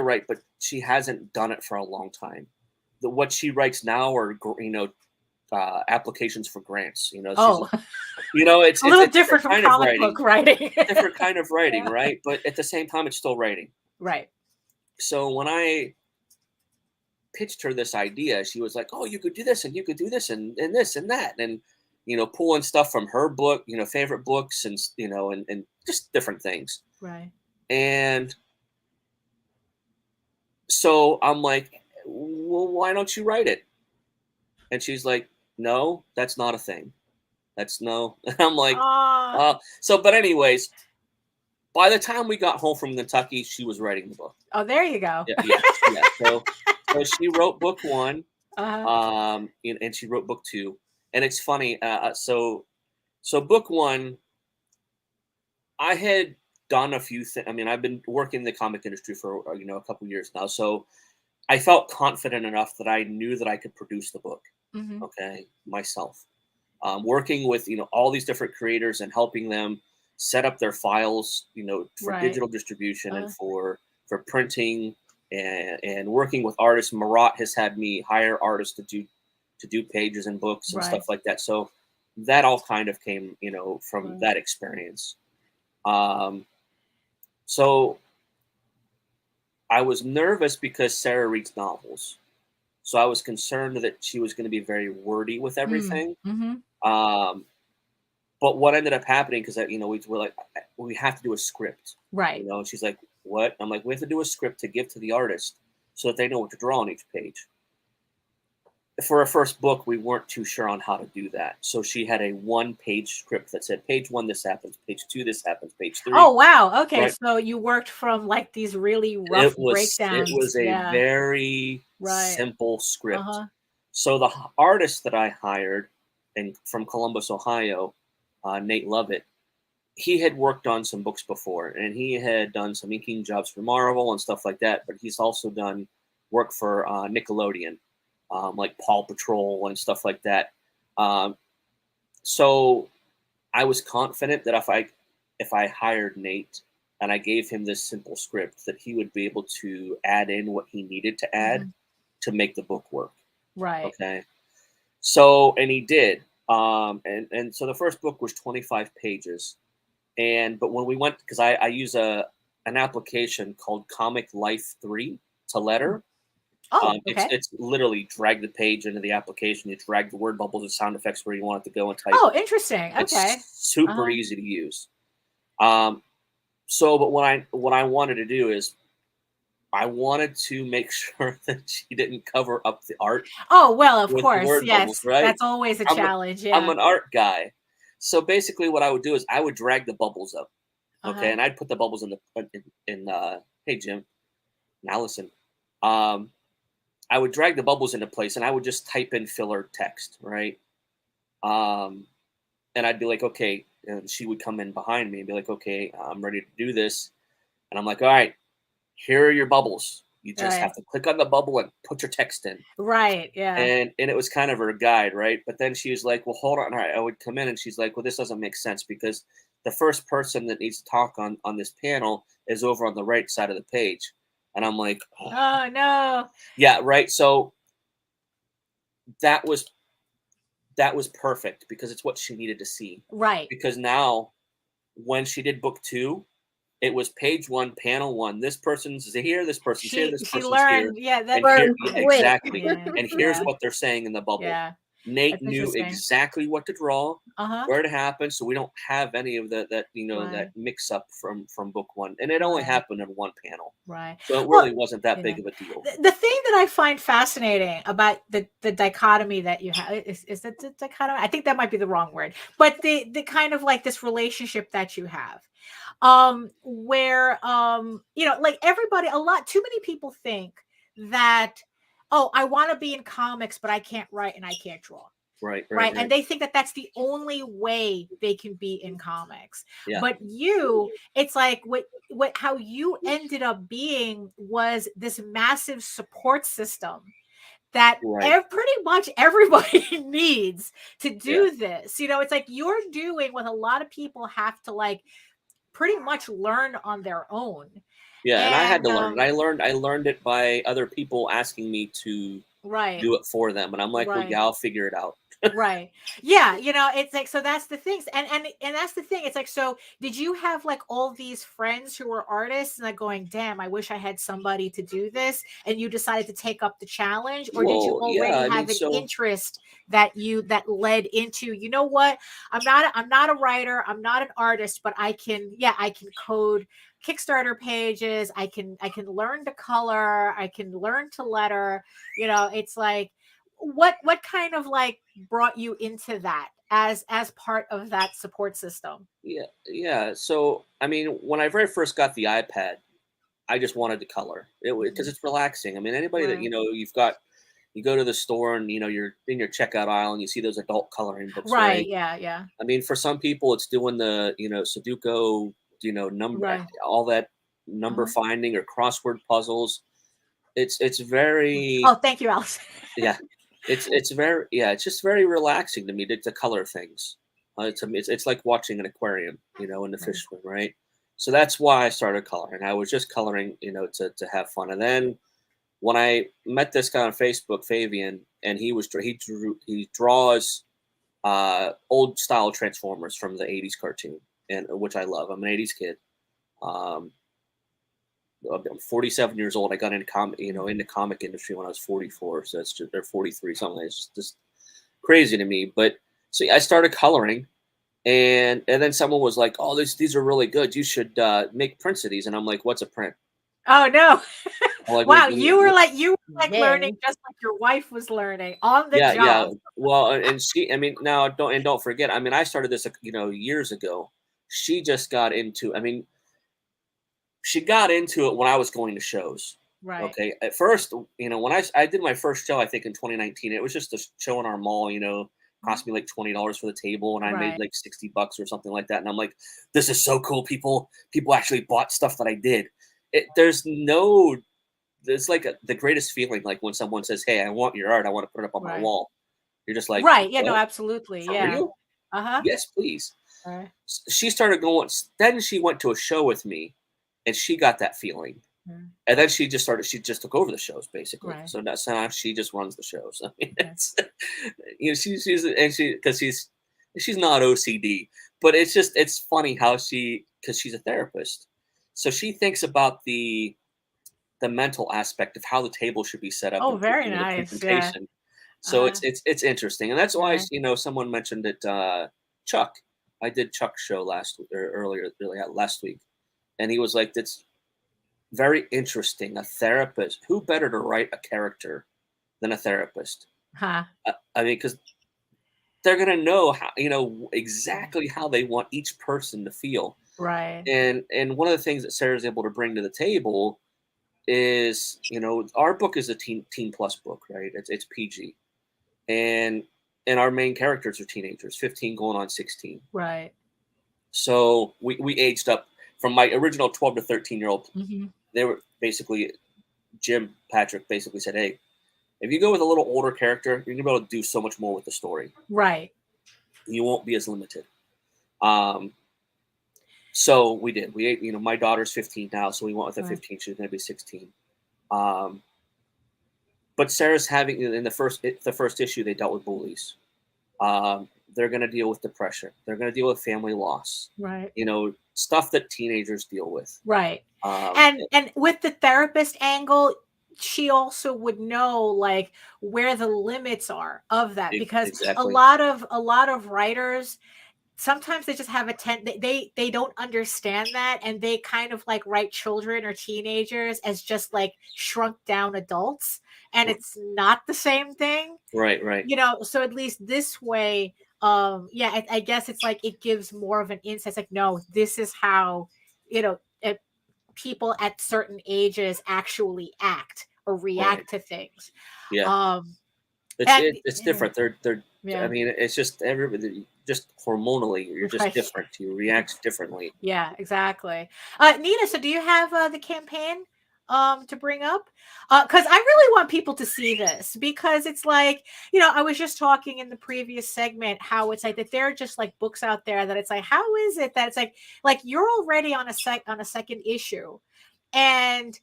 write, but she hasn't done it for a long time. What she writes now are, applications for grants. It's a little different from comic book writing. Different kind of writing, right? But at the same time, it's still writing. Right. So when I pitched her this idea, she was like, "Oh, you could do this, and you could do this, and this and that," and pulling stuff from her book, favorite books, and and just different things. Right. And so I'm like, "Well, why don't you write it?" And she's like, "No, that's not a thing. That's no." And I'm like, but anyways, by the time we got home from Kentucky, she was writing the book. Oh, there you go. Yeah. So she wrote book 1, Uh-huh. and she wrote book 2. And it's funny. So book 1, I had done a few things. I mean, I've been working in the comic industry for a couple years now, so I felt confident enough that I knew that I could produce the book. Mm-hmm. Okay, myself, working with all these different creators and helping them set up their files, for Right. digital distribution and for printing, and working with artists. Marat has had me hire artists to do pages and books and Right. stuff like that. So that all kind of came, from Right. that experience. So I was nervous because Sarah reads novels. So I was concerned that she was going to be very wordy with everything. Mm-hmm. But what ended up happening, because we were like, we have to do a script. Right. And she's like, "What?" I'm like, "We have to do a script to give to the artist so that they know what to draw on each page." For our first book, we weren't too sure on how to do that. So she had a 1-page script that said, page 1, this happens, page 2, this happens, page 3. Oh, wow. Okay. Right. So you worked from these really rough breakdowns. It was a very Right. simple script. Uh-huh. So the artist that I hired from Columbus, Ohio, Nate Lovett, he had worked on some books before, and he had done some inking jobs for Marvel and stuff like that, but he's also done work for Nickelodeon, like Paw Patrol and stuff like that. So I was confident that if I hired Nate and I gave him this simple script, that he would be able to add in what he needed to add to make the book work. Right. Okay. So, and he did. And so the first book was 25 pages. But when we went, because I use an application called Comic Life 3 to Letter. Oh, okay. It's literally drag the page into the application. You drag the word bubbles and sound effects where you want it to go and type. Oh, interesting. It's Okay. super easy to use. But what I wanted to do is I wanted to make sure that she didn't cover up the art. Oh, well, of with course. word Yes. bubbles, right? That's always a challenge. Yeah. I'm an art guy. So basically what I would do is I would drag the bubbles up. Okay. And I'd put the bubbles in hey, Jim, now listen. I would drag the bubbles into place and I would just type in filler text, right? And I'd be like, okay. And she would come in behind me and be like, okay, I'm ready to do this. And I'm like, all right, here are your bubbles. You just have to click on the bubble and put your text in. Right. Yeah. And it was kind of her guide, right? But then she was like, well, hold on. All right. I would come in and she's like, well, this doesn't make sense because the first person that needs to talk on this panel is over on the right side of the page. And I'm like, oh no. Yeah, right. So that was perfect because it's what she needed to see. Right. Because now when she did book 2, it was page 1, panel 1. This person's here, this person's here, this person's learned, here. Yeah, that learned quick. exactly. Yeah. And here's what they're saying in the bubble. Yeah. Nate That's knew interesting. exactly what to draw, Uh-huh. where to happen, so we don't have any of that that Right. mix up from book one, and it only Right. happened in one panel, Right. so it Well, really wasn't that yeah. big of a deal. The thing that I find fascinating about the dichotomy that you have is that the dichotomy. I think that might be the wrong word, but the kind of like this relationship that you have, where like everybody, too many people think that, oh, I want to be in comics, but I can't write and I can't draw. Right. And they think that that's the only way they can be in comics. Yeah. But it's like how you ended up being was this massive support system that pretty much everybody needs to do this. It's like you're doing what a lot of people have to like pretty much learn on their own. Yeah, and I had to learn. I learned it by other people asking me to do it for them, and I'm like, well, yeah, I'll figure it out. Right. Yeah. It's like, so that's the thing. And that's the thing. It's like, so did you have like all these friends who were artists and like going, damn, I wish I had somebody to do this, and you decided to take up the challenge? Or did you already have an interest that led into, you know what, I'm not a writer, I'm not an artist, but I can code Kickstarter pages, I can learn to color, I can learn to letter. It's like, what kind of like brought you into that as part of that support system? Yeah. So I mean, when I very first got the iPad, I just wanted to color it because it's relaxing. I mean, anybody that you go to the store and you're in your checkout aisle and you see those adult coloring books, right? Yeah. I mean, for some people, it's doing the Sudoku, number, all that number finding or crossword puzzles. It's very. Oh, thank you, Alice. Yeah. It's very it's just very relaxing to me to color things. It's like watching an aquarium, in the fish swim, right? So that's why I started coloring. I was just coloring, to have fun. And then when I met this guy on Facebook, Fabian, and he draws old style Transformers from the 80s cartoon, and which I love. I'm an 80s kid. I'm 47 years old. I got into comic industry when I was 44, so it's just, or 43, something. It's just crazy to me. But so I started coloring, and then someone was like, "Oh, these are really good. You should make prints of these." And I'm like, "What's a print?" Oh no! Like, wow, you were like learning just like your wife was learning on the job. Yeah. Well, and she, I mean, now don't forget. I mean, I started this, years ago. She just got into. I mean. She got into it when I was going to shows. Right. Okay. At first, when I did my first show, I think in 2019, it was just a show in our mall, cost me like $20 for the table, and I made like $60 or something like that. And I'm like, this is so cool. People actually bought stuff that I did. It's like the greatest feeling, like when someone says, "Hey, I want your art. I want to put it up on my wall." You're just like, right. Yeah, what? no, absolutely. For yeah. real? Yes, please. Right. She started going, then she went to a show with me. And she got that feeling, and then she just took over the shows basically. Right. So now she just runs the shows. I mean, it's, she's not OCD, but it's funny how because she's a therapist, so she thinks about the mental aspect of how the table should be set up. Oh, very nice. Yeah. So it's interesting, and that's why someone mentioned it. Chuck, I did Chuck's show last week. And he was like, that's very interesting. A therapist. Who better to write a character than a therapist? Huh. I mean, because they're going to know how, exactly how they want each person to feel. Right. And one of the things that Sarah's able to bring to the table is, our book is a teen plus book, right? It's PG. And our main characters are teenagers, 15 going on 16. Right. So we aged up. From my original 12 to 13-year-old, they were basically, Jim Patrick basically said, "Hey, if you go with a little older character, you're going to be able to do so much more with the story. Right. You won't be as limited." So we did. My daughter's 15 now, so we went with a 15. She's going to be 16. But Sarah's having, in the first issue, they dealt with bullies. They're going to deal with depression. They're going to deal with family loss. Right. Stuff that teenagers deal with. Right. And with the therapist angle, she also would know like where the limits are of that, because Exactly. a lot of writers, sometimes they just have they don't understand that, and they kind of like write children or teenagers as just like shrunk down adults, and it's not the same thing. Right. So at least this way, I guess it's like it gives more of an insight. It's like, no, this is how, people at certain ages actually act or react to things. Yeah. It's different. They're I mean, it's just everybody, just hormonally, you're just different. You react differently. Yeah, exactly. Nita, so do you have the campaign to bring up? Because I really want people to see this, because it's like, I was just talking in the previous segment how it's like that there are just like books out there that it's like, how is it that it's like you're already on a second issue, and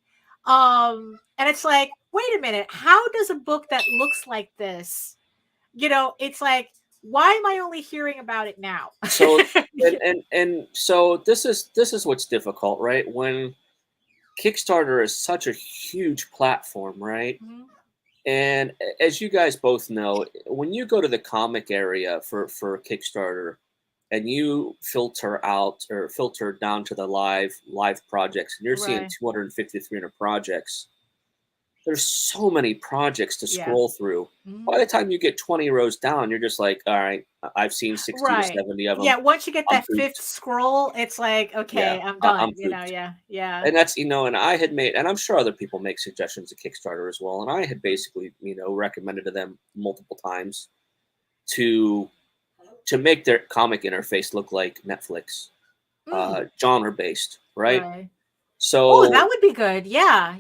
it's like, wait a minute, how does a book that looks like this, it's like, why am I only hearing about it now? So and so this is what's difficult, right? When Kickstarter is such a huge platform, right? Mm-hmm. And as you guys both know, when you go to the comic area for Kickstarter, and you filter down to the live projects, and you're seeing 250, 300 projects. There's so many projects to scroll through. Mm-hmm. By the time you get 20 rows down, you're just like, all right, I've seen 60 to 70 of them. Yeah, once you get that fifth scroll, it's like, okay, I'm done. Yeah. And that's, and I had made, and I'm sure other people make suggestions to Kickstarter as well. And I had basically, recommended to them multiple times to make their comic interface look like Netflix, genre based, right? So that would be good. Yeah.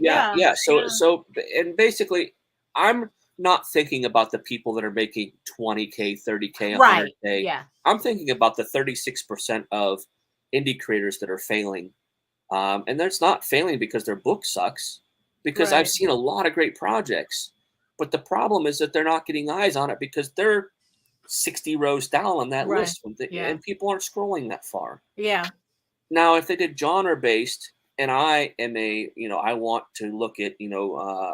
So and basically, I'm not thinking about the people that are making 20K, 30K, 100K. Yeah. I'm thinking about the 36% of indie creators that are failing, and that's not failing because their book sucks. Because I've seen a lot of great projects, but the problem is that they're not getting eyes on it because they're 60 rows down on that list, and people aren't scrolling that far. Yeah. Now, if they did genre based, and I am I want to look at,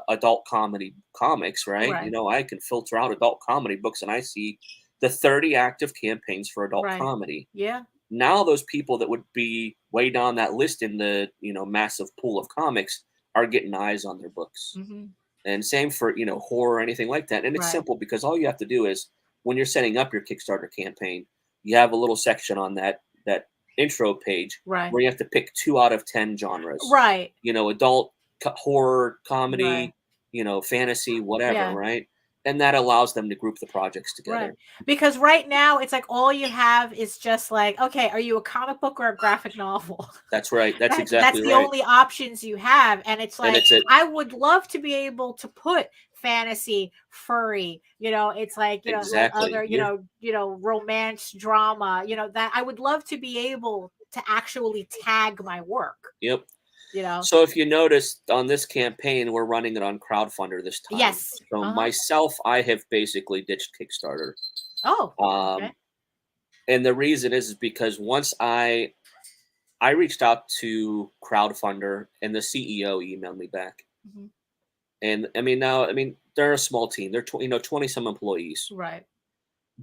adult comedy comics, right? I can filter out adult comedy books, and I see the 30 active campaigns for adult comedy. Yeah. Now those people that would be way down that list in the, massive pool of comics are getting eyes on their books. Mm-hmm. And same for, horror or anything like that. And it's simple, because all you have to do is, when you're setting up your Kickstarter campaign, you have a little section on that intro page where you have to pick 2 out of 10 genres. Right. Adult, horror, comedy, fantasy, whatever, right? And that allows them to group the projects together. Right. Because right now it's like all you have is just like, okay, are you a comic book or a graphic novel? That's right. That's exactly right. That's the only options you have. And it's like, I would love to be able to put fantasy, furry, it's like, other, romance, drama, that I would love to be able to actually tag my work. Yep. So if you notice on this campaign, we're running it on Crowdfundr this time. Yes. So myself, I have basically ditched Kickstarter. Oh. Okay. And the reason is because once I reached out to Crowdfundr, and the CEO emailed me back. Mm-hmm. And they're a small team. They're 20 some employees. Right.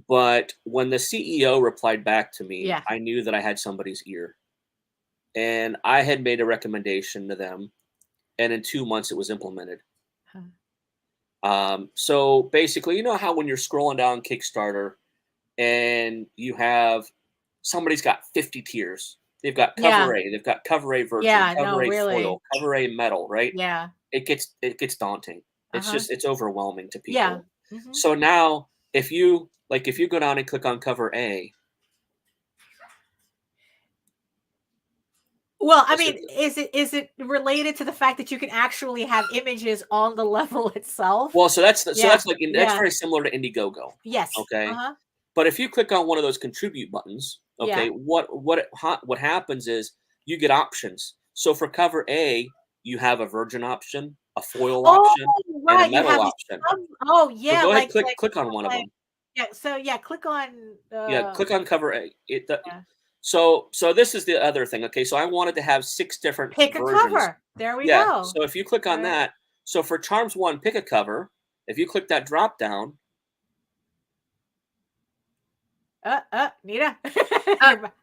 But when the CEO replied back to me, yeah. I knew that I had somebody's ear. And I had made a recommendation to them, and in 2 months it was implemented. Huh. So basically, you know how when you're scrolling down Kickstarter and you have somebody's got 50 tiers. They've got cover A, they've got cover A version, cover A foil, cover A metal, right? Yeah. It gets daunting. It's just, it's overwhelming to people. Yeah. Mm-hmm. So now if you go down and click on cover A. Well, I mean, is it related to the fact that you can actually have images on the level itself? Well, so that's very similar to Indiegogo. Yes. Okay. But if you click on one of those contribute buttons, okay, what happens is you get options. So for cover A, you have a virgin option, a foil option, and a metal option. Oh yeah. So go ahead, click on one of them. Yeah. So click on. Click on cover A. So this is the other thing. Okay, so I wanted to have 6 different pick versions. a cover. There we go. So if you click on that, So for Charms 1, pick a cover. If you click that drop down. Nita.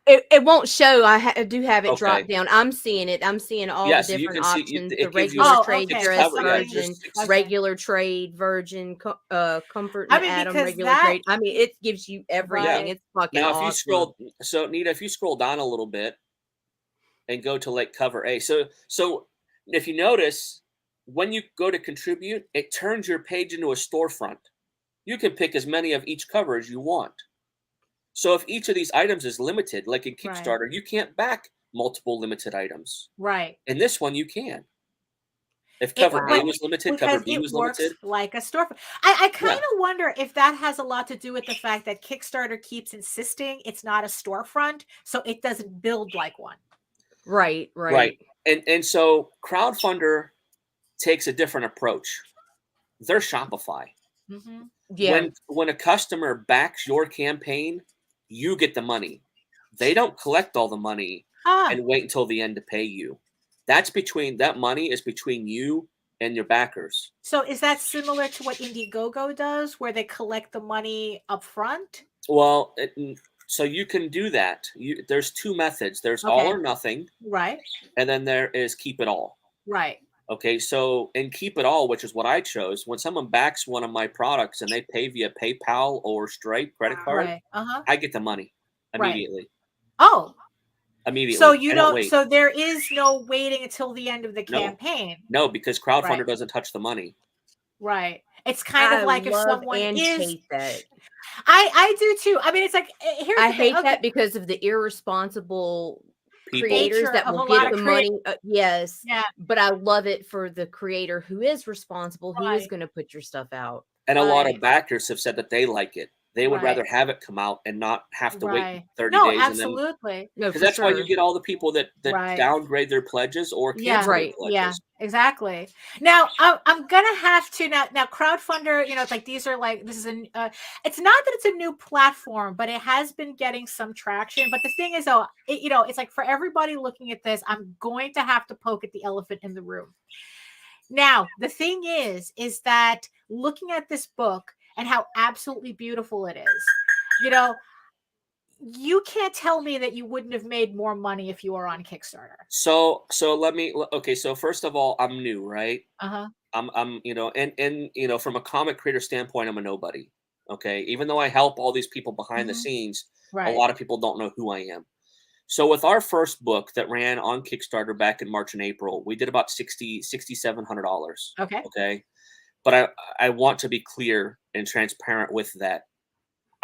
It won't show. I do have it Okay. dropped down. I'm seeing it. I'm seeing all Yeah, the so you different can see options. it The gives you regular a trade okay, dress so version, okay. regular trade virgin, comfort I and mean, Atom, because regular that- trade. I mean, it gives you everything. Right. It's fucking Now, if you awesome. scroll, so Nita, if you scroll down a little bit and go to like cover A, so if you notice, when you go to contribute, it turns your page into a storefront. You can pick as many of each cover as you want. So if each of these items is limited, like in Kickstarter, you can't back multiple limited items. Right. In this one, you can. If cover A was limited, cover B was limited. Like a storefront. I kind of wonder if that has a lot to do with the fact that Kickstarter keeps insisting it's not a storefront, so it doesn't build like one. Right. And so Crowdfundr takes a different approach. They're Shopify. Mm-hmm. Yeah. When a customer backs your campaign, you get the money. They don't collect all the money and wait until the end to pay you. That money is between you and your backers. So is that similar to what Indiegogo does, where they collect the money up front? Well, so you can do that. There's two methods. There's all or nothing. Right. And then there is keep it all. Right. Okay, so in keep it all, which is what I chose, when someone backs one of my products and they pay via PayPal or Stripe credit card, Right. I get the money immediately. Oh. Immediately. So you I don't. wait. So there is no waiting until the end of the campaign. No, because Crowdfundr doesn't touch the money. Right. It's kind of like if someone hate that. I do too. I mean, it's like here's I the thing. hate that because of the irresponsible People. creators that Nature of will a lot get of the money. Yes. Yeah. But I love it for the creator who is responsible, who is Right. going to put your stuff out. And a lot of Right. backers have said that they like it. They would Right. rather have it come out and not have to wait Right. 30 No, days. absolutely. No, Because for that's why sure. you get all the people that Right. downgrade their pledges or cancel Yeah. their Right. pledges. Yeah, exactly. Now I'm gonna have to now Crowdfundr, it's like these are like this is it's not that it's a new platform, but it has been getting some traction. But the thing is, though, it's like for everybody looking at this, I'm going to have to poke at the elephant in the room. Now the thing is that looking at this book and how absolutely beautiful it is, you can't tell me that you wouldn't have made more money if you were on Kickstarter. So so first of all, I'm new, right? Uh-huh. I'm and from a comic creator standpoint, I'm a nobody. Okay. Even though I help all these people behind the scenes, Right. a lot of people don't know who I am. So with our first book that ran on Kickstarter back in March and April, we did about $6,700. Okay. Okay. But I want to be clear and transparent with that.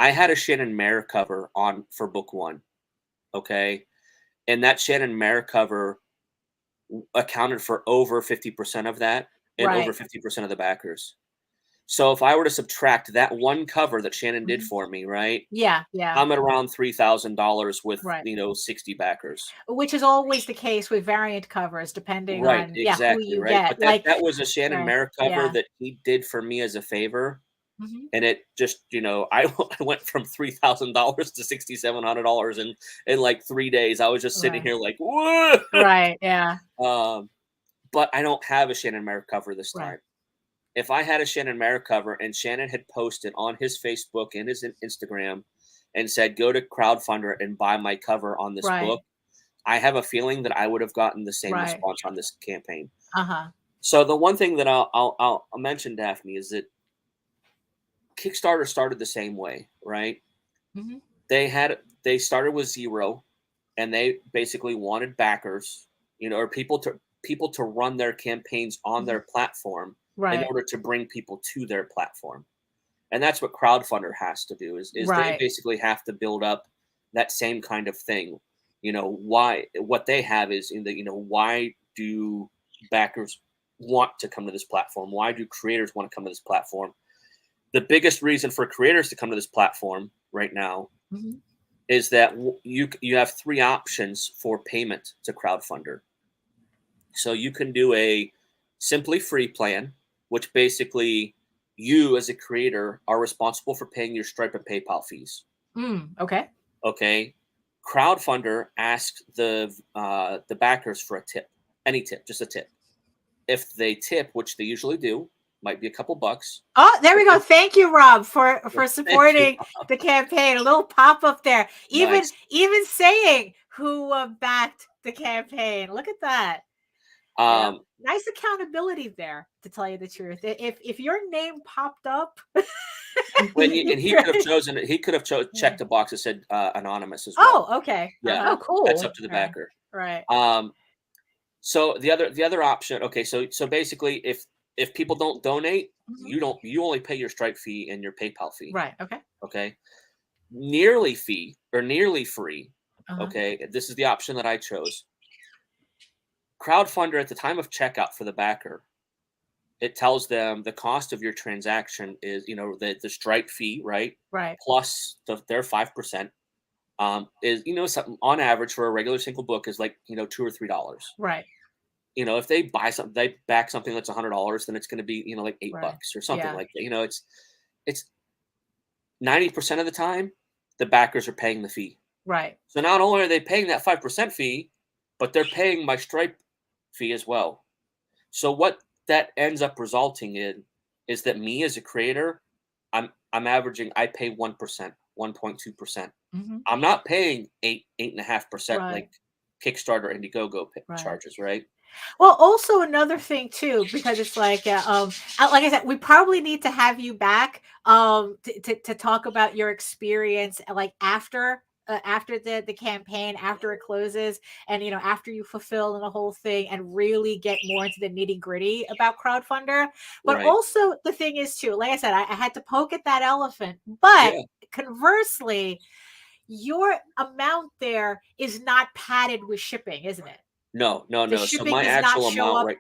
I had a Shannon Mayer cover on for book one. Okay. And that Shannon Mayer cover accounted for over 50% of that and over 50% of the backers. So if I were to subtract that one cover that Shannon did for me, right? Yeah. I'm at around $3,000 with, Right. 60 backers. Which is always the case with variant covers, depending Right, on exactly, who you right. get. But that was a Shannon right, Mayer cover yeah. that he did for me as a favor. Mhm. And it just, I went from $3,000 to $6,700 in like 3 days. I was just sitting Right. here like, whoa. Right. Yeah. But I don't have a Shannon Mayer cover this time. Right. If I had a Shannon Mayer cover and Shannon had posted on his Facebook and his Instagram and said, go to Crowdfundr and buy my cover on this Right. book, I have a feeling that I would have gotten the same Right. response on this campaign. Uh-huh. So the one thing that I'll mention, Daphne, is that Kickstarter started the same way, right? Mhm. They started with zero, and they basically wanted backers, or people to run their campaigns on their platform in Right. order to bring people to their platform. And that's what Crowdfundr has to do is they Right. basically have to build up that same kind of thing. What they have is why do backers want to come to this platform? Why do creators want to come to this platform? The biggest reason for creators to come to this platform right now Mhm. is that you have three options for payment to Crowdfundr. So you can do a simply free plan, which basically you as a creator are responsible for paying your Stripe and PayPal fees. Okay. Okay. Crowdfundr asks the backers for a tip, any tip, just a tip. if they tip, which they usually do, might be a couple bucks. Oh, there we go. Thank you, Rob, for supporting the campaign. A little pop up there. Even saying who backed the campaign. Look at that. Nice accountability there, to tell you the truth. If your name popped up, he could have checked a box that said anonymous as well. Oh, okay. Yeah. Oh, cool. That's up to the backer. Right. So the other option. Okay. So basically, if people don't donate, you only pay your Stripe fee and your PayPal fee. Right. Okay. Okay. Nearly free. Okay. This is the option that I chose. Crowdfundr, at the time of checkout for the backer, it tells them the cost of your transaction is, the Stripe fee, right? Right. Plus their 5%, is, something on average for a regular single book is like, $2 or $3. Right. If they buy something, they back something that's $100, then it's going to be, like $8 or something like that. It's 90% of the time the backers are paying the fee. Right. So not only are they paying that 5% fee, but they're paying my Stripe fee as well. So what that ends up resulting in is that me as a creator, I'm averaging, I pay 1%, 1.2%. I'm not paying 8.5% like Kickstarter, Indiegogo charges, right? Well, also another thing too, because it's like I said, we probably need to have you back to talk about your experience, like after the campaign, after it closes, and after you fulfill the whole thing, and really get more into the nitty gritty about Crowdfundr. But also the thing is too, like I said, I had to poke at that elephant, but conversely, your amount there is not padded with shipping, isn't it? No. So my actual amount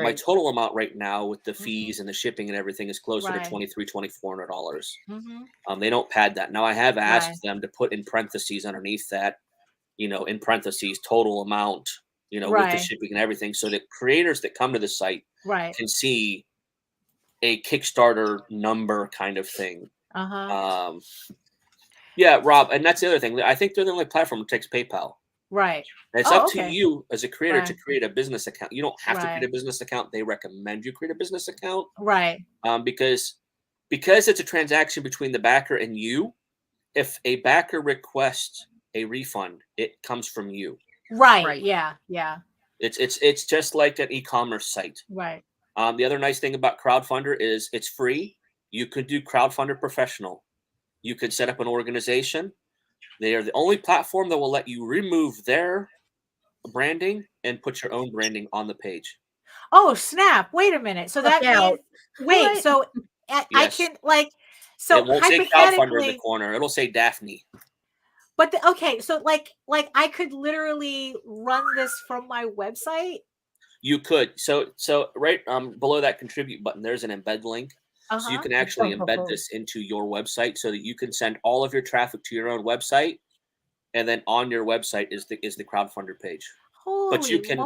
my total amount right now with the fees and the shipping and everything is closer to $2,300-$2,400. They don't pad that. Now I have asked them to put in parentheses underneath that, in parentheses total amount, with the shipping and everything, so that creators that come to the site can see a Kickstarter number kind of thing. Yeah, Rob, and that's the other thing. I think they're the only platform that takes PayPal. Right. It's up to you as a creator to create a business account. You don't have to create a business account. They recommend you create a business account. Right. Because it's a transaction between the backer and you. If a backer requests a refund, it comes from you. Right. Yeah. Yeah. It's just like an e-commerce site. Right. The other nice thing about Crowdfundr is it's free. You could do Crowdfundr Professional. You could set up an organization. They are the only platform that will let you remove their branding and put your own branding on the page. Oh, snap. Wait a minute. So that means, so I can so it won't say Crowdfundr in the corner. It'll say Daphne. But so like I could literally run this from my website. You could. So right below that contribute button, there's an embed link. So you can actually embed this into your website so that you can send all of your traffic to your own website, and then on your website is the Crowdfundr page. But you can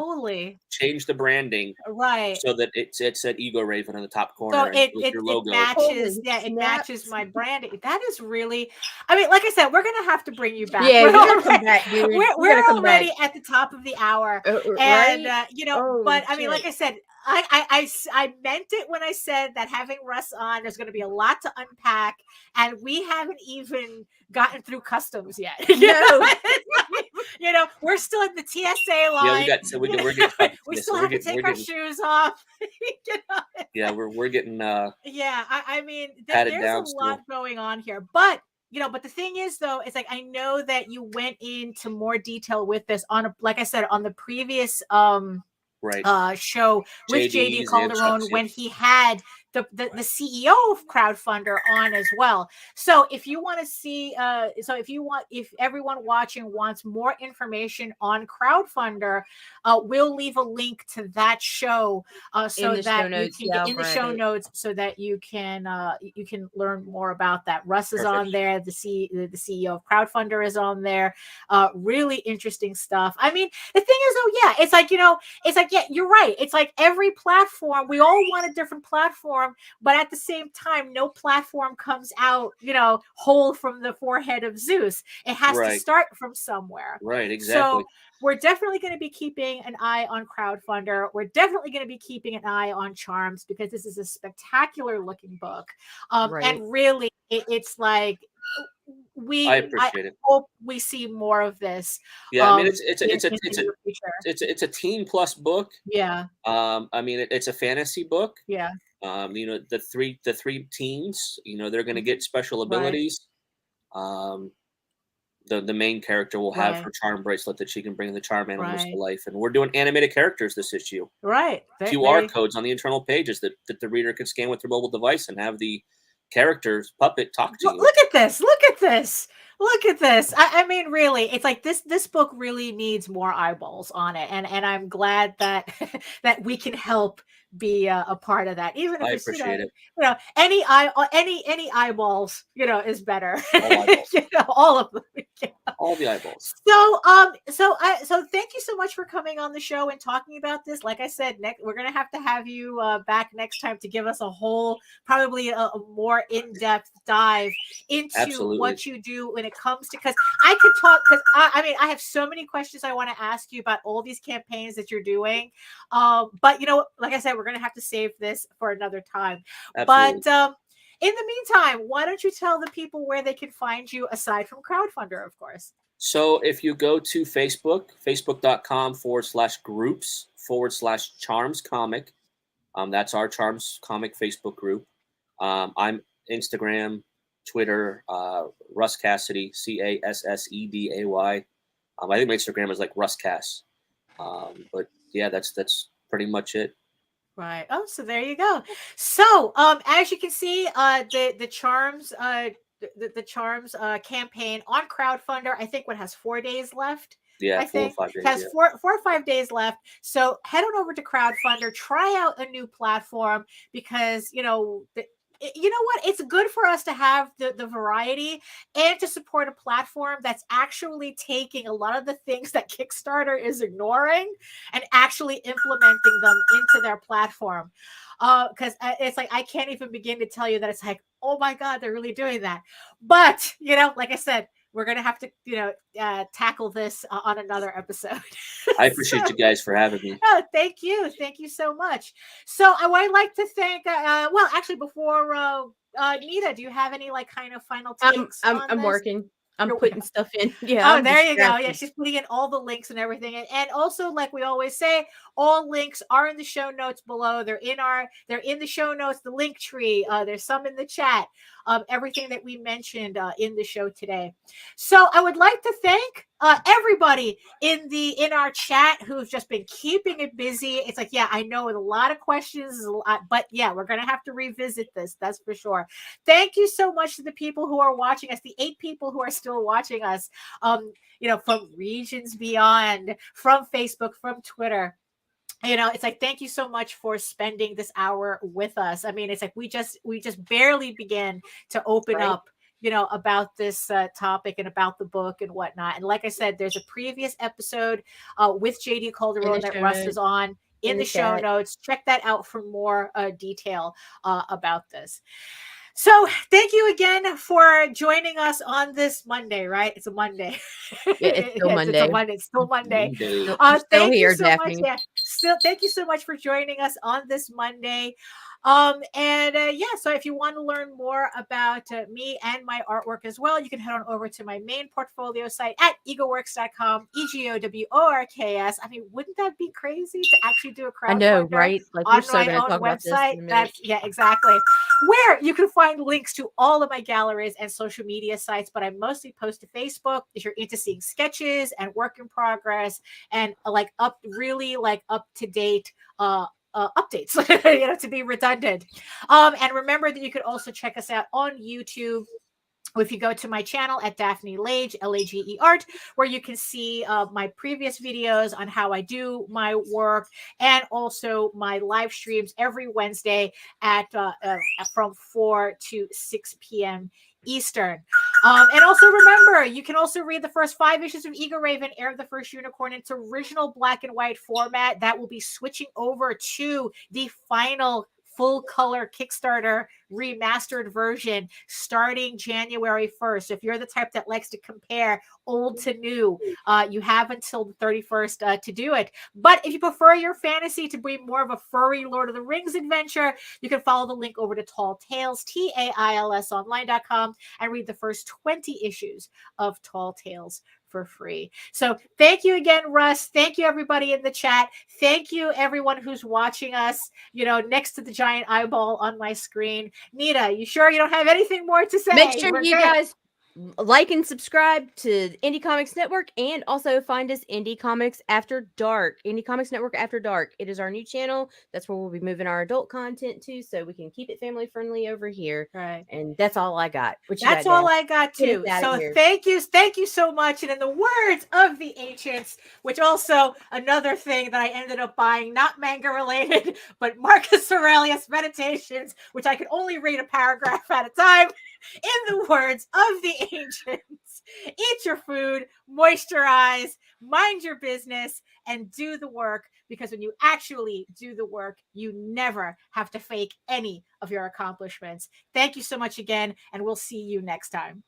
change the branding so that it's an Ego Raven in the top corner. So it your logo. matches. It matches my branding. That is really. I mean, like I said, we're gonna have to bring you back. Yeah, we're gonna come back, dude. We're already at the top of the hour, and but I mean, like I said. I meant it when I said that having Russ on, there's going to be a lot to unpack, and we haven't even gotten through customs yet. We're still in the TSA line. We still have to take our shoes off. We're getting. I mean, there's a lot going on here, but. But the thing is, though, it's like I know that you went into more detail with this like I said, on the previous show with JD Calderon when he had the CEO of Crowdfundr on as well. So if you want to see, if everyone watching wants more information on Crowdfundr, we'll leave a link to that show so that you can get in the show notes so that you can learn more about that. Russ is on there. The CEO of Crowdfundr is on there. Really interesting stuff. I mean, the thing is, it's like, you're right. It's like every platform, we all want a different platform. platform, but at the same time, no platform comes out, whole from the forehead of Zeus. It has to start from somewhere. Right, exactly. So we're definitely going to be keeping an eye on Crowdfundr. We're definitely going to be keeping an eye on Charms, because this is a spectacular looking book. And really, it's like, I appreciate it. hope we see more of this. Yeah, I mean, it's a teen plus book. Yeah. I mean, it's a fantasy book. Yeah. The three teens, they're going to get special abilities. The main character will have her charm bracelet that she can bring the charm animals to life, and we're doing animated characters this issue. Right. QR codes on the internal pages that the reader can scan with their mobile device and have the character's puppet talk to you. Look at this. Look at this. Look at this. I mean, really, it's like this book really needs more eyeballs on it. And I'm glad that that we can help be a part of that. Even if I it's, appreciate it. Any eyeballs, is better. All eyeballs. All of them. All the eyeballs. So thank you so much for coming on the show and talking about this. Like I said, we're gonna have to have you back next time to give us a whole, probably a more in-depth dive into what you do when it comes to, because I could talk, because I have so many questions I want to ask you about all these campaigns that you're doing. But like I said, we're gonna have to save this for another time. Absolutely. But in the meantime, why don't you tell the people where they can find you aside from Crowdfundr, of course? So if you go to Facebook, facebook.com/groups/Charms Comic, that's our Charms Comic Facebook group. I'm Instagram, Twitter, Russ Casseday, Casseday. I think my Instagram is like Russ Cass. But yeah, that's pretty much it. Right. Oh, so there you go. So, as you can see, the Charms, the Charms campaign on Crowdfundr, I think has 4 days left. Yeah, I think 4 or 5 days. It has 4 or 5 days left. So head on over to Crowdfundr, try out a new platform, because it's good for us to have the variety and to support a platform that's actually taking a lot of the things that Kickstarter is ignoring and actually implementing them into their platform. Because it's like, I can't even begin to tell you that it's like, oh my God, they're really doing that. But, like I said, we're going to have to, tackle this on another episode. I appreciate you guys for having me. Oh, thank you. Thank you so much. So I would like to thank, well, actually, before Nita, do you have any kind of final takes? I'm working. I'm putting stuff in. Yeah. Oh, there you go. Yeah, she's putting in all the links and everything. And also, like we always say, all links are in the show notes below. They're in the show notes, the link tree. There's some in the chat. Everything that we mentioned in the show today. So I would like to thank everybody in our chat who's just been keeping it busy. It's like, yeah, I know, with a lot of questions, but yeah, we're gonna have to revisit this. That's for sure. Thank you so much to the people who are watching us, the 8 people who are still watching us. From regions beyond, from Facebook, from Twitter. It's like, thank you so much for spending this hour with us. I mean, it's like we just barely began to open up, about this topic and about the book and whatnot. And like I said, there's a previous episode with JD Calderon that Russ is on in the show notes. Check that out for more detail about this. So thank you again for joining us on this Monday, right? It's a Monday. Yeah, it's still Monday. It's still Monday. Thank you so much. Yeah, thank you so much for joining us on this Monday. So if you want to learn more about me and my artwork as well, you can head on over to my main portfolio site at egoworks.com, EGOWORKS. I mean, wouldn't that be crazy to actually do a crowdfunding? I know, right? Like, we're so on going my to talk own about this website. in a minute. Exactly. Where you can find links to all of my galleries and social media sites, but I mostly post to Facebook if you're into seeing sketches and work in progress and up to date updates, to be redundant. And remember that you could also check us out on YouTube. If you go to my channel at Daphne Lage, Lage Art, where you can see my previous videos on how I do my work, and also my live streams every Wednesday at from 4 to 6 p.m. Eastern. And also remember, you can also read the first 5 issues of Eagle Raven, Heir of the First Unicorn, in its original black and white format. That will be switching over to the final full color Kickstarter remastered version starting January 1st. So if you're the type that likes to compare old to new, you have until the 31st to do it. But if you prefer your fantasy to be more of a furry Lord of the Rings adventure, you can follow the link over to Tall Tales, TAILS online.com, and read the first 20 issues of Tall Tales for free. So thank you again, Russ. Thank you, everybody in the chat. Thank you, everyone who's watching us, next to the giant eyeball on my screen. Nita, you sure you don't have anything more to say? Make sure We're you good. guys like and subscribe to Indie Comics Network, and also find us Indie Comics After Dark. Indie Comics Network After Dark. It is our new channel. That's where we'll be moving our adult content to, so we can keep it family friendly over here. Right. And that's all I got. That's all I got too. So thank you so much. And in the words of the ancients, which also another thing that I ended up buying, not manga related, but Marcus Aurelius Meditations, which I could only read a paragraph at a time. In the words of the ancients, eat your food, moisturize, mind your business, and do the work, because when you actually do the work, you never have to fake any of your accomplishments. Thank you so much again, and we'll see you next time.